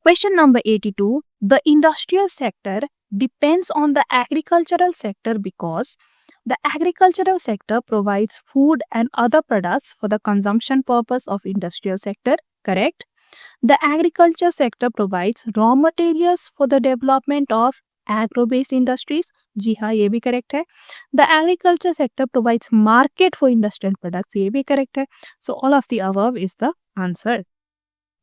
Speaker 1: Question number 82, the industrial sector depends on the agricultural sector because the agricultural sector provides food and other products for the consumption purpose of industrial sector, correct? The agriculture sector provides raw materials for the development of agro-based industries। जी हाँ, ये भी करेक्ट है। The agriculture sector provides market for industrial products। ये भी करेक्ट है। So all of the above is the answer।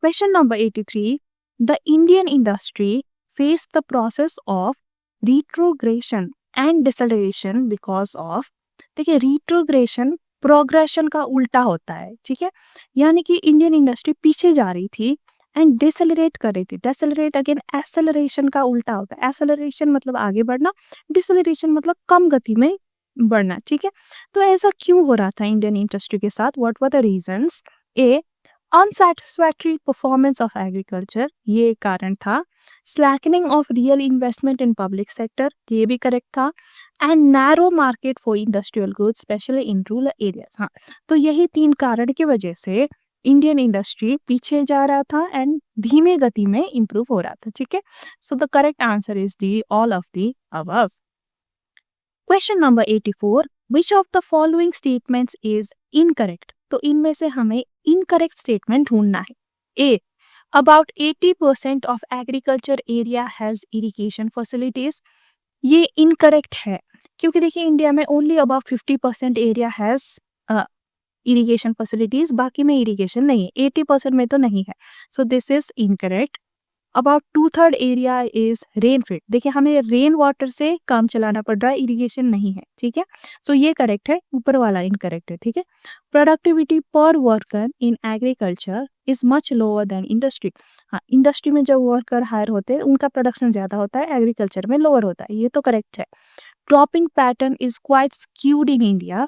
Speaker 1: Question number 83, the Indian industry faced the process of retrogression and deceleration because of, देखिए, retrogression प्रोग्रेशन का उल्टा होता है, ठीक है। यानी कि इंडियन इंडस्ट्री पीछे जा रही थी एंड डिसेलरेट कर रही थी। डिसेलरेट अगेन एक्सेलरेशन का उल्टा होता है। एक्सेलरेशन मतलब आगे बढ़ना, डिसेलरेशन मतलब कम गति में बढ़ना, ठीक है। तो ऐसा क्यों हो रहा था इंडियन इंडस्ट्री के साथ? What were the reasons? A, unsatisfactory performance of agriculture, ये कारण था। Slackening of real investment in public sector, ये भी करेक्ट था। And narrow market for industrial goods specially in rural areas. हाँ, तो यही 3 कारण की वजह से इंडियन इंडस्ट्री पीछे जा रहा था एंड धीमे गति में इंप्रूव हो रहा था, ठीक है। So the correct answer is D, all of the above. Question number 84, which of the following statements is incorrect? तो इनमें से हमें इनकरेक्ट स्टेटमेंट ढूंढना है। A, about 80% of agriculture area has irrigation facilities. ये इनकरेक्ट है, क्योंकि देखिए इंडिया में only about 50% area has irrigation facilities, बाकी में इरिगेशन नहीं है। 80% में तो नहीं है। So this is incorrect. About 2/3 area is rain fit. देखिए, हमें रेन वाटर से काम चलाना पड़ रहा है, इरिगेशन नहीं है, ठीक है। सो ये करेक्ट है, ऊपर वाला इनकरेक्ट है, ठीक है। प्रोडक्टिविटी पर worker in agriculture is much lower than industry. हाँ, इंडस्ट्री में जब वर्कर हायर होते हैं उनका प्रोडक्शन ज्यादा होता है, एग्रीकल्चर में लोअर होता है, ये तो करेक्ट है। Cropping pattern is quite skewed in India.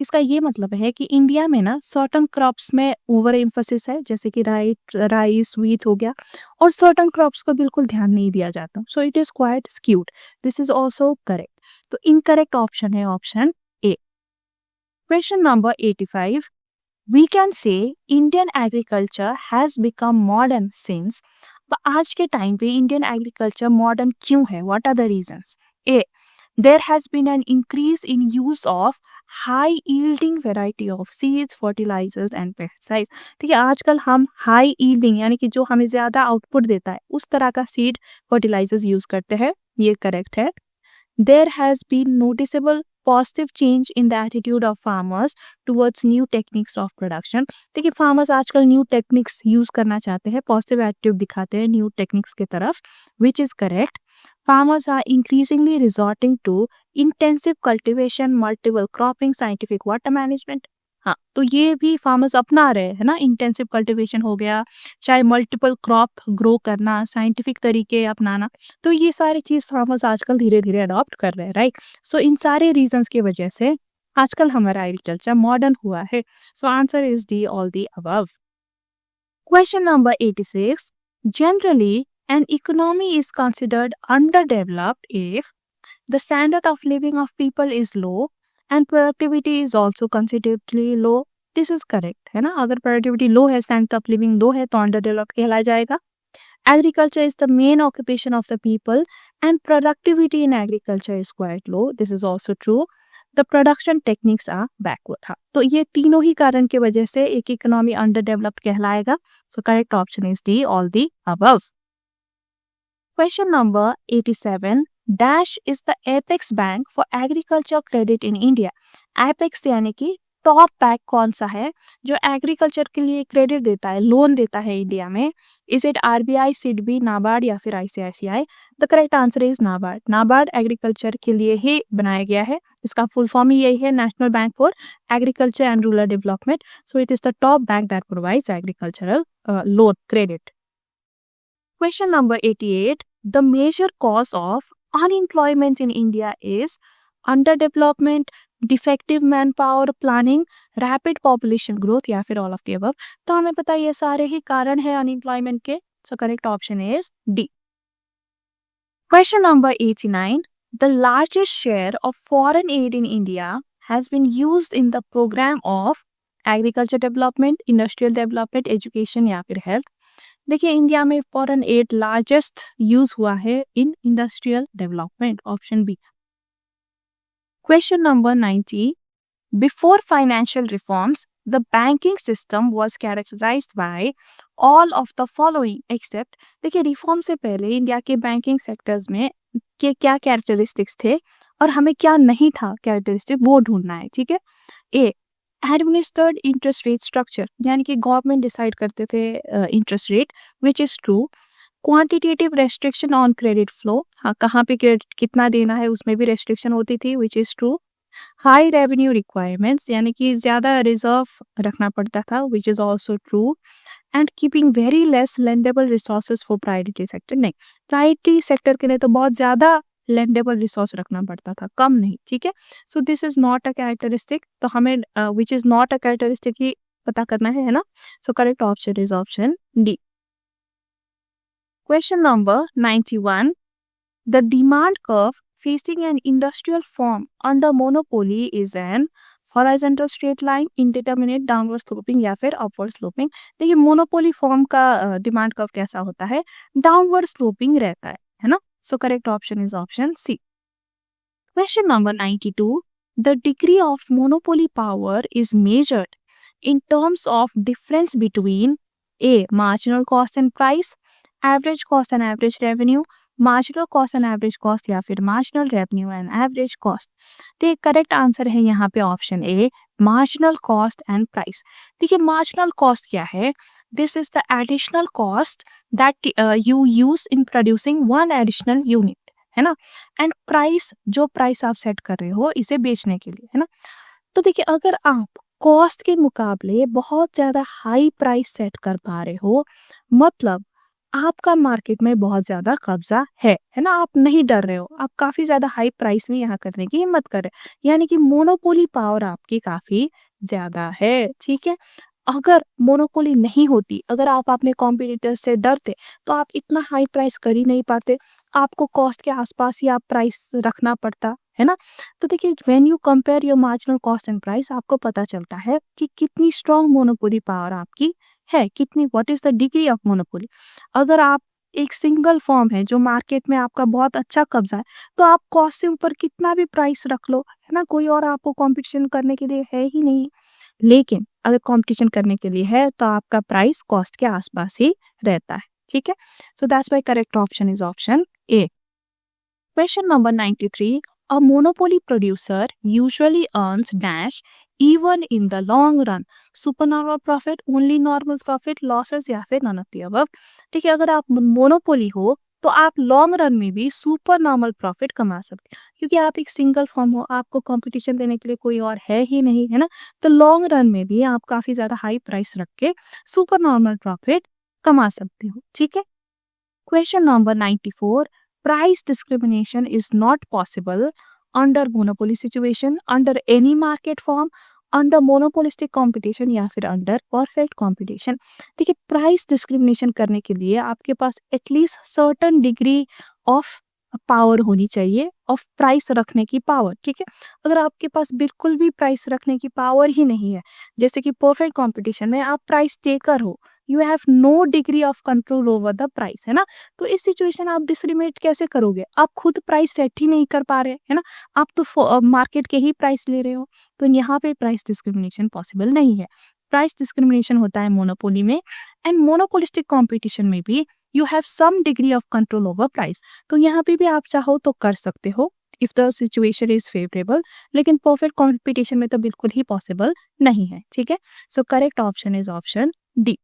Speaker 1: इसका ये मतलब है कि इंडिया में ना सर्टन क्रॉप्स में ओवर एम्फोसिस है, जैसे कि राइस, व्हीट हो गया, और सर्टन क्रॉप्स को बिल्कुल ध्यान नहीं दिया जाता। So it is quite skewed. This is also correct. तो इनकरेक्ट ऑप्शन है option A. Question number 85, we can say Indian agriculture has become modern since. आज के टाइम पे इंडियन एग्रीकल्चर मॉडर्न क्यों है? What are the reasons? A, There has been an increase in use of high yielding variety of seeds, fertilizers and pesticides. ठीक है, आजकल हम हाई yielding यानी कि जो हमें ज्यादा आउटपुट देता है उस तरह का सीड फर्टिलाइजर्स यूज करते हैं, ये करेक्ट है. There has been noticeable positive change in the attitude of farmers towards new techniques of production. देखिए farmers आजकल new techniques use करना चाहते हैं, positive attitude दिखाते हैं new techniques की तरफ, which is correct. Farmers are increasingly resorting to intensive cultivation, multiple cropping, scientific water management. हाँ, तो ये भी फार्मर्स अपना रहे हैं ना, इंटेंसिव कल्टीवेशन हो गया, चाहे मल्टीपल क्रॉप ग्रो करना, साइंटिफिक तरीके अपनाना, तो ये सारी चीज फार्मर्स आजकल धीरे धीरे अडॉप्ट कर रहे हैं, राइट. सो इन सारे रीजंस की वजह से आजकल हमारा एग्रीकल्चर मॉडर्न हुआ है. So answer is D, all the above. Question number 86. Generally, an economy is considered underdeveloped if the standard of living of people is low and productivity is also considerably low. This is correct, है ना. अगर productivity low है, standard of living low है, तो underdeveloped कहला जाएगा. Agriculture is the main occupation of the people and productivity in agriculture is quite low. This is also true. The production techniques are backward. हाँ, तो ये तीनों ही कारण की वजह से एक इकोनॉमी अंडरडेवलप्ड कहलाएगा. सो correct option is D, all the above. Question number 87. Dash is the apex bank for agriculture credit in India. Apex यानी कि टॉप बैंक कौन सा है जो एग्रीकल्चर के लिए क्रेडिट देता है, लोन देता है इंडिया में. Is it RBI, SIDBI, NABARD या फिर ICICI? The correct answer is NABARD. NABARD agriculture के लिए ही बनाया गया है. इसका फुल फॉर्म ही यही है, National Bank for Agriculture and Rural development. So it is the top bank that provides agricultural loan credit. Question number 88. The major cause of unemployment in India is underdevelopment, defective manpower planning, rapid population growth या फिर all of the above. तो हमें पता है ये सारे ही कारण है अनएम्प्लॉयमेंट के. So correct option is D. Question number 89. The largest share of foreign aid in India has been used in the program of agriculture development, industrial development, education या फिर health. देखिए इंडिया में फॉरेन एड लार्जेस्ट यूज हुआ है in industrial development, option B. Question number 90. Before financial reforms the banking system was characterized by all of the following except. देखिए रिफॉर्म से पहले इंडिया के बैंकिंग सेक्टर्स में के क्या कैरेक्टरिस्टिक्स थे और हमें क्या नहीं था कैरेक्टरिस्टिक, वो ढूंढना है. ठीक है. ए, एडमिनिस्टर्ड इंटरेस्ट रेट स्ट्रक्चर यानी कि गवर्नमेंट डिसाइड करते थे interest rate, which is true. Quantitative restriction on credit flow, हाँ कहाँ पे क्रेडिट कितना देना है उसमें भी रेस्ट्रिक्शन होती थी, which is true. High revenue requirements यानी कि ज्यादा रिजर्व रखना पड़ता था, which is also true. And keeping very less lendable resources for priority sector, नहीं प्रायोरिटी सेक्टर के लिए तो बहुत ज्यादा लेंडेबल रिसोर्स रखना पड़ता था, कम नहीं. ठीक है. So this is not a characteristic, तो हमें which is not a characteristic ही पता करना है ना. So correct option is option D. Question number 91. The demand curve facing an industrial firm under monopoly is an horizontal straight line, indeterminate, downward sloping या फिर upward sloping. देखिए मोनोपोली फॉर्म का डिमांड कर्व कैसा होता है, डाउनवर्ड स्लोपिंग रहता है ना. So correct option is option C. Question number 92. The degree of monopoly power is measured in terms of difference between A. Marginal cost and price, average cost and average revenue, marginal cost and average cost या फिर marginal revenue and average cost. तो करेक्ट आंसर है यहाँ पे option A, marginal cost and price. देखिए marginal cost क्या है, this is the additional cost that you use in producing one additional unit, है ना. एंड प्राइस, जो प्राइस आप सेट कर रहे हो इसे बेचने के लिए, है ना. तो देखिए अगर आप कॉस्ट के मुकाबले बहुत ज्यादा हाई प्राइस सेट कर पा रहे हो, मतलब आपका मार्केट में बहुत ज्यादा कब्जा है ना, आप नहीं डर रहे हो, आप काफी ज्यादा हाई प्राइस में यहाँ करने की हिम्मत कर रहे हो, यानी कि मोनोपोली पावर आपकी काफी ज्यादा है. ठीक है. अगर मोनोपोली नहीं होती, अगर आप अपने कॉम्पिटिटर से डरते तो आप इतना हाई प्राइस कर ही नहीं पाते, आपको कॉस्ट के आसपास ही आप प्राइस रखना पड़ता है ना. तो देखिए when you compare your marginal cost and price आपको पता चलता है कि कितनी स्ट्रॉन्ग मोनोपोली पावर आपकी है, कितनी, what is the degree of monopoly. अगर आप एक सिंगल फॉर्म है जो मार्केट में आपका बहुत अच्छा कब्जा है, तो आप कॉस्ट से ऊपर कितना भी प्राइस रख लो, है ना, कोई और आपको कंपटीशन करने के लिए है ही नहीं। लेकिन अगर कंपटीशन करने के लिए है तो आपका प्राइस कॉस्ट के आसपास ही रहता है, ठीक है। So that's why correct option is option A. Question number 93. A monopoly producer usually earns dash even in the long run. Supernormal profit, only normal profit, losses या फिर none of the above. ठीक है, अगर आप मोनोपोली हो तो आप लॉन्ग रन में भी सुपर नॉर्मल प्रॉफिट कमा सकते हैं, क्योंकि आप एक सिंगल फॉर्म हो, आपको कंपटीशन देने के लिए कोई और है ही नहीं, है ना। तो लॉन्ग रन में भी आप काफी ज्यादा हाई प्राइस रख के सुपर नॉर्मल प्रॉफिट कमा सकते हो, ठीक है। Question number 94. Price discrimination is not possible under monopoly situation, under any market form, under monopolistic competition या फिर under perfect competition. देखिए, प्राइस डिस्क्रिमिनेशन करने के लिए आपके पास at least certain degree of power होनी चाहिए, ऑफ प्राइस रखने की पावर, ठीक है। अगर आपके पास बिल्कुल भी प्राइस रखने की पावर ही नहीं है, जैसे कि परफेक्ट कंपटीशन में आप प्राइस टेकर हो, you have no degree of control over the price, है ना, तो इस सिचुएशन आप डिस्क्रिमिनेट कैसे करोगे? आप खुद प्राइस सेट ही नहीं कर पा रहे, है ना, आप तो मार्केट के ही प्राइस ले रहे हो, तो यहाँ पे प्राइस डिस्क्रिमिनेशन पॉसिबल नहीं है। प्राइस डिस्क्रिमिनेशन होता है मोनोपोली में, एंड मोनोपोलिस्टिक कॉम्पिटिशन में भी you have some degree of control over price, तो यहाँ पे भी आप चाहो तो कर सकते हो if the situation is favourable, लेकिन परफेक्ट कॉम्पिटिशन में तो बिल्कुल ही पॉसिबल नहीं है, ठीक है। So correct option is option D.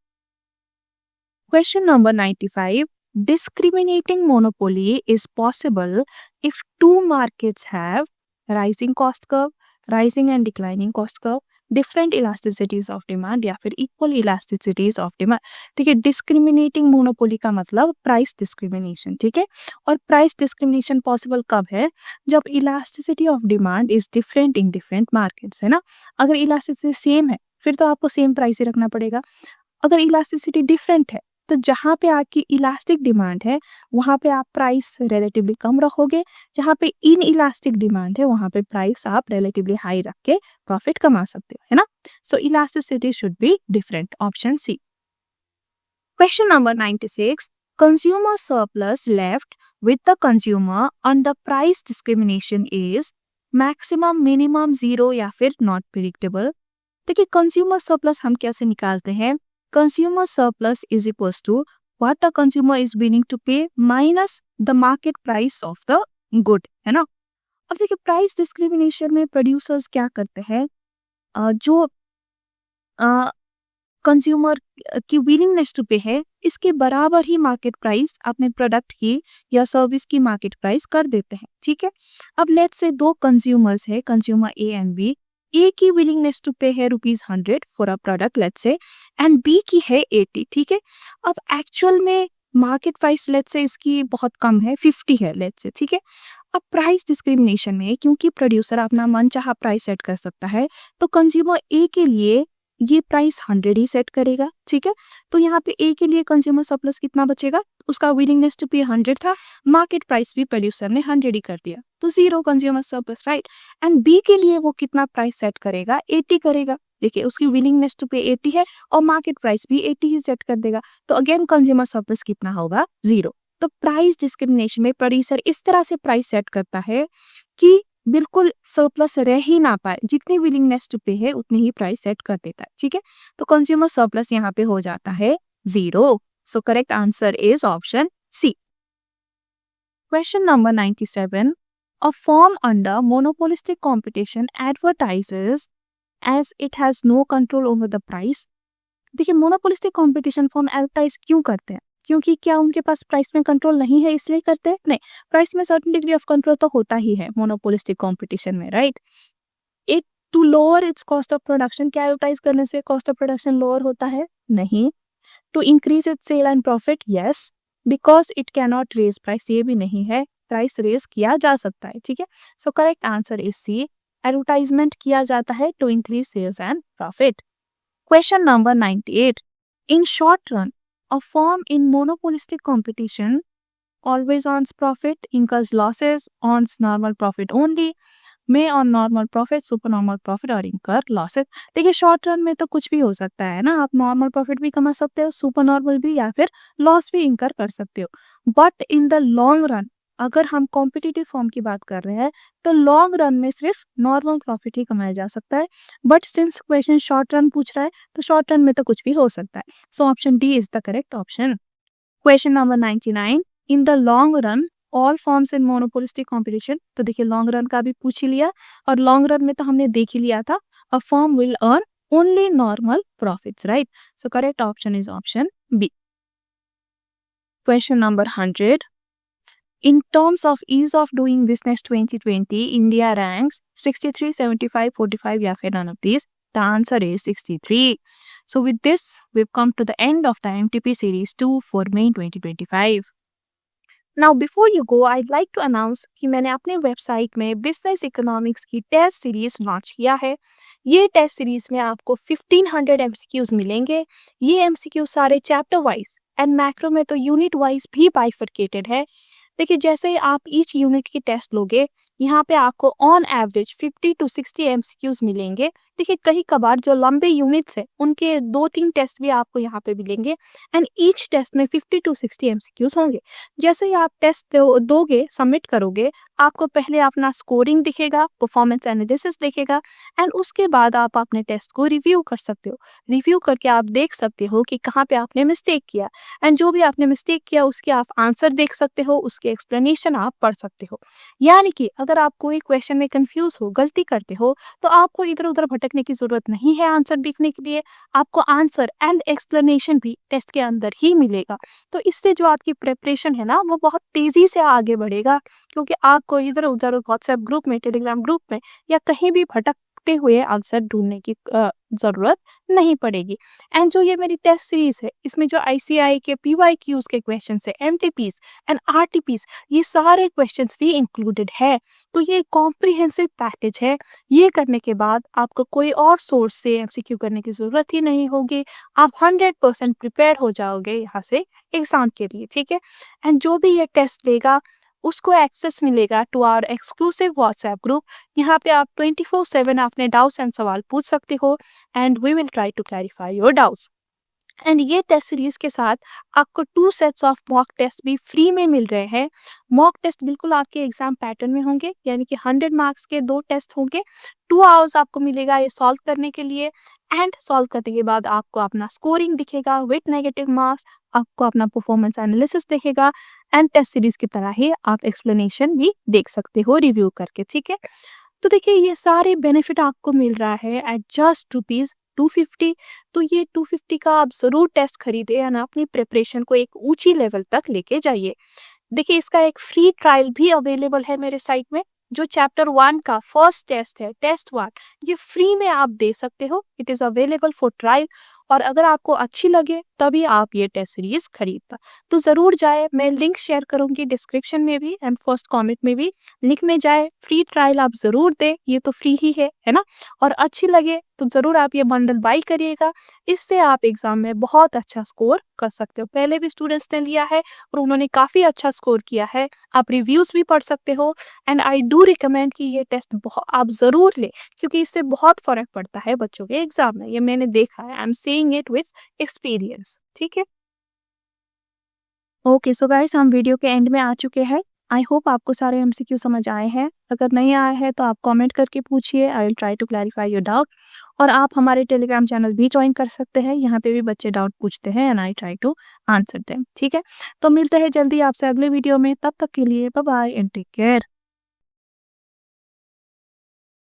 Speaker 1: Question number 95. Discriminating monopoly is possible if two markets have rising cost curve, rising and declining cost curve, different elasticities of demand या फिर equal elasticities of demand। ठीक है, discriminating monopoly का मतलब प्राइस डिस्क्रिमिनेशन, ठीक है। और प्राइस डिस्क्रिमिनेशन पॉसिबल कब है? जब elasticity of demand is different in different markets, है ना। अगर इलास्टिसिटी सेम है फिर तो आपको सेम प्राइस ही रखना पड़ेगा। अगर इलास्टिसिटी डिफरेंट है तो जहाँ पे आपकी इलास्टिक डिमांड है वहाँ पे आप प्राइस रिलेटिवली कम रखोगे, जहाँ पे इन इलास्टिक डिमांड है वहाँ पे प्राइस आप रिलेटिवली हाई रख के प्रॉफिट कमा सकते हो, है ना। So elasticity should be different, option C. Question number 96. Consumer surplus left with the consumer on the price discrimination is maximum, minimum, zero या फिर not predictable। देखिए, कंज्यूमर सरप्लस हम कैसे निकालते हैं? Consumer surplus is equals to what the consumer is willing to pay minus the market price of the good, है ना। अब देखिए, प्राइस डिस्क्रिमिनेशन में प्रोड्यूसर्स क्या करते हैं, जो कंज्यूमर की विलिंगनेस टू पे है इसके बराबर ही मार्केट प्राइस अपने प्रोडक्ट की या सर्विस की मार्केट प्राइस कर देते हैं, ठीक है। अब लेट्स से दो कंज्यूमर्स है, consumer A and B. A की विलिंगनेस टू पे है ₹100 for a product let's say, and B की है 80, ठीक है। अब एक्चुअल में मार्केट प्राइस लेट्स से इसकी बहुत कम है, 50 है लेट्स से, ठीक है। अब प्राइस डिस्क्रिमिनेशन में क्योंकि प्रोड्यूसर अपना मनचाहा प्राइस सेट कर सकता है, तो कंज्यूमर ए के लिए ये प्राइस 100 ही सेट करेगा, ठीक है। तो यहाँ पे ए के लिए कंज्यूमर सरप्लस कितना बचेगा? उसका विलिंगनेस टू पे 100 था, मार्केट प्राइस भी प्रोड्यूसर ने 100 ही कर दिया, तो 0 consumer surplus, right. And B के लिए वो कितना प्राइस सेट करेगा? 80 करेगा। देखिए, उसकी विलिंगनेस टू पे 80 है और मार्केट प्राइस भी 80 ही सेट कर देगा, तो अगेन कंज्यूमर सरप्लस कितना होगा? 0। तो प्राइस डिस्क्रिमिनेशन में प्रोड्यूसर इस तरह से प्राइस सेट करता है कि बिल्कुल सरप्लस रह ही ना पाए, जितनी विलिंगनेस टू पे है उतनी ही प्राइस सेट कर देता है, ठीक है। तो कंज्यूमर सरप्लस यहाँ पे हो जाता है 0। So correct answer is option C. Question number 97. A firm under monopolistic competition advertises as it has no control over the price। देखिए, मोनोपोलिस्टिक कंपटीशन फॉर्म एडवर्टाइज क्यों करते हैं? क्योंकि क्या उनके पास प्राइस में कंट्रोल नहीं है इसलिए करते हैं? नहीं, प्राइस में सर्टेन डिग्री ऑफ कंट्रोल तो होता ही है मोनोपोलिस्टिक कंपटीशन में, right. It to lower its cost of production, क्या एडवर्टाइज करने से कॉस्ट ऑफ प्रोडक्शन लोअर होता है? नहीं। To increase its sale and profit, yes. Because it can not raise price, ये भी नहीं है, प्राइस रेज किया जा सकता है, ठीक है। So correct answer is C, advertisement किया जाता है to increase sales and profit. Question number 98. In short run, a firm in monopolistic competition always earns profit, incurs losses, earns normal profit only, may on normal profit, super normal profit और इंकर लॉसेस। देखिए शॉर्ट रन में तो कुछ भी हो सकता है ना, आप नॉर्मल प्रॉफिट भी कमा सकते हो, सुपर नॉर्मल भी, या फिर लॉस भी इंकर कर सकते हो। But in the long run अगर हम कॉम्पिटिटिव फॉर्म की बात कर रहे हैं तो लॉन्ग रन में सिर्फ नॉर्मल प्रॉफिट ही कमाया जा सकता है। But since question short run पूछ रहा है तो शॉर्ट रन में तो कुछ भी हो सकता है। So option D is the correct option. Question number 99, in the long run all forms in monopolistic competition. तो देखिए लॉन्ग रन का भी पूछ ही लिया, और लॉन्ग रन में तो हमने देख ही लिया था, a firm will earn only normal profits, right. So correct option is option B. Question number 100, in terms of ease of doing business 2020, India ranks 63, 75, 45 या फिर none of these. The answer is 63. So with this, we've come to the end of the MTP Series 2 for May 2025. Now before you go, I'd like to announce कि मैंने अपने वेबसाइट में बिजनेस इकोनॉमिक्स की टेस्ट सीरीज लॉन्च किया है। ये टेस्ट सीरीज में आपको 1500 MCQs मिलेंगे। ये MCQ सारे चैप्टर वाइज एंड मैक्रो में तो यूनिट वाइज भी बाइफरकेटेड है। देखिए जैसे ही आप ईच यूनिट की टेस्ट लोगे, यहाँ पे आपको ऑन एवरेज 50 to 60 MCQs मिलेंगे। देखिए कहीं कभार जो लंबे यूनिट्स है उनके 2-3 टेस्ट भी आपको यहाँ पे मिलेंगे, एंड ईच टेस्ट में 50 to 60 MCQs होंगे। जैसे ही आप टेस्ट दोगे, सबमिट करोगे, आपको पहले अपना स्कोरिंग दिखेगा, परफॉर्मेंस एनालिसिस दिखेगा, एंड उसके बाद आप अपने टेस्ट को रिव्यू कर सकते हो। रिव्यू करके आप देख सकते हो कि कहाँ पे आपने मिस्टेक किया, एंड जो भी आपने मिस्टेक किया उसके आप आंसर देख सकते हो, उसके एक्सप्लेनेशन आप पढ़ सकते हो। यानी कि अगर आप कोई क्वेश्चन में कंफ्यूज हो, गलती करते हो, तो आपको इधर उधर भटकने की जरूरत नहीं है आंसर देखने के लिए। आपको आंसर एंड एक्सप्लेनेशन भी टेस्ट के अंदर ही मिलेगा। तो इससे जो आपकी प्रिपरेशन है ना, वो बहुत तेजी से आगे बढ़ेगा, क्योंकि आपको इधर उधर व्हाट्सएप ग्रुप में, टेलीग्राम ग्रुप में या कहीं भी भटकते हुए आंसर ढूंढने की जरूरत नहीं पड़ेगी। एंड जो ये मेरी टेस्ट सीरीज है, इसमें जो ICAI के PYQs के क्वेश्चन है, MTPs एंड RTPs, ये सारे क्वेश्चंस भी इंक्लूडेड है। तो ये कॉम्प्रिहेंसिव पैकेज है। ये करने के बाद आपको कोई और सोर्स से MCQ करने की जरूरत ही नहीं होगी। आप 100% प्रिपेयर हो जाओगे यहाँ से एग्जाम के लिए, ठीक है। एंड जो भी ये टेस्ट लेगा उसको एक्सेस मिलेगा to our exclusive WhatsApp group. यहाँ पे आप 24/7 अपने डाउट्स एंड सवाल पूछ सकते हो, and we will try to clarify your doubts. And ये टेस्ट सीरीज के साथ आपको 2 सेट्स ऑफ मॉक टेस्ट भी फ्री में मिल रहे हैं। मॉक टेस्ट बिल्कुल आपके एग्जाम पैटर्न में होंगे, यानी कि 100 मार्क्स के 2 टेस्ट होंगे। 2 आवर्स आपको मिलेगा ये सॉल्व करने के लिए, एंड सॉल्व करने के बाद आपको अपना स्कोरिंग दिखेगा विथ नेगेटिव मार्क्स, आपको अपना परफॉर्मेंस एनालिसिस दिखेगा, एंड टेस्ट सीरीज की तरह ही आप एक्सप्लेनेशन भी देख सकते हो रिव्यू करके, ठीक है। तो देखिए ये सारे बेनिफिट आपको मिल रहा है एट जस्ट ₹250। तो ये 250 का आप जरूर टेस्ट खरीदे एंड अपनी प्रिपरेशन को एक ऊंची लेवल तक लेके जाइए। देखिए इसका एक फ्री ट्रायल भी अवेलेबल है मेरे साइट में। जो चैप्टर 1 का फर्स्ट टेस्ट है, टेस्ट 1, ये फ्री में आप दे सकते हो। It is available for trial, और अगर आपको अच्छी लगे तभी आप ये टेस्ट सीरीज खरीदना। तो जरूर जाए, मैं लिंक शेयर करूंगी डिस्क्रिप्शन में भी एंड फर्स्ट कमेंट में भी। लिंक में जाए, फ्री ट्रायल आप जरूर दे, ये तो फ्री ही है ना। और अच्छी लगे तो जरूर आप ये बंडल बाई करिएगा। इससे आप एग्जाम में बहुत अच्छा स्कोर कर सकते हो। पहले भी स्टूडेंट्स ने लिया है और उन्होंने काफी अच्छा स्कोर किया है। आप रिव्यूज भी पढ़ सकते हो, एंड आई डू रिकमेंड कि ये टेस्ट आप जरूर ले, क्योंकि इससे बहुत फर्क पड़ता है बच्चों के एग्जाम में। ये मैंने देखा है, I am saying it with experience, ठीक है। ओके सो गाइस, हम वीडियो के एंड में आ चुके हैं। आई होप आपको सारे MCQ समझ आए हैं। अगर नहीं आए हैं तो आप कमेंट करके पूछिए, I will try to clarify your doubt. और आप हमारे टेलीग्राम चैनल भी ज्वाइन कर सकते हैं, यहाँ पे भी बच्चे डाउट पूछते हैं and I try to answer them, ठीक है। तो मिलते हैं जल्दी आपसे अगले वीडियो में, तब तक के लिए bye bye and take care.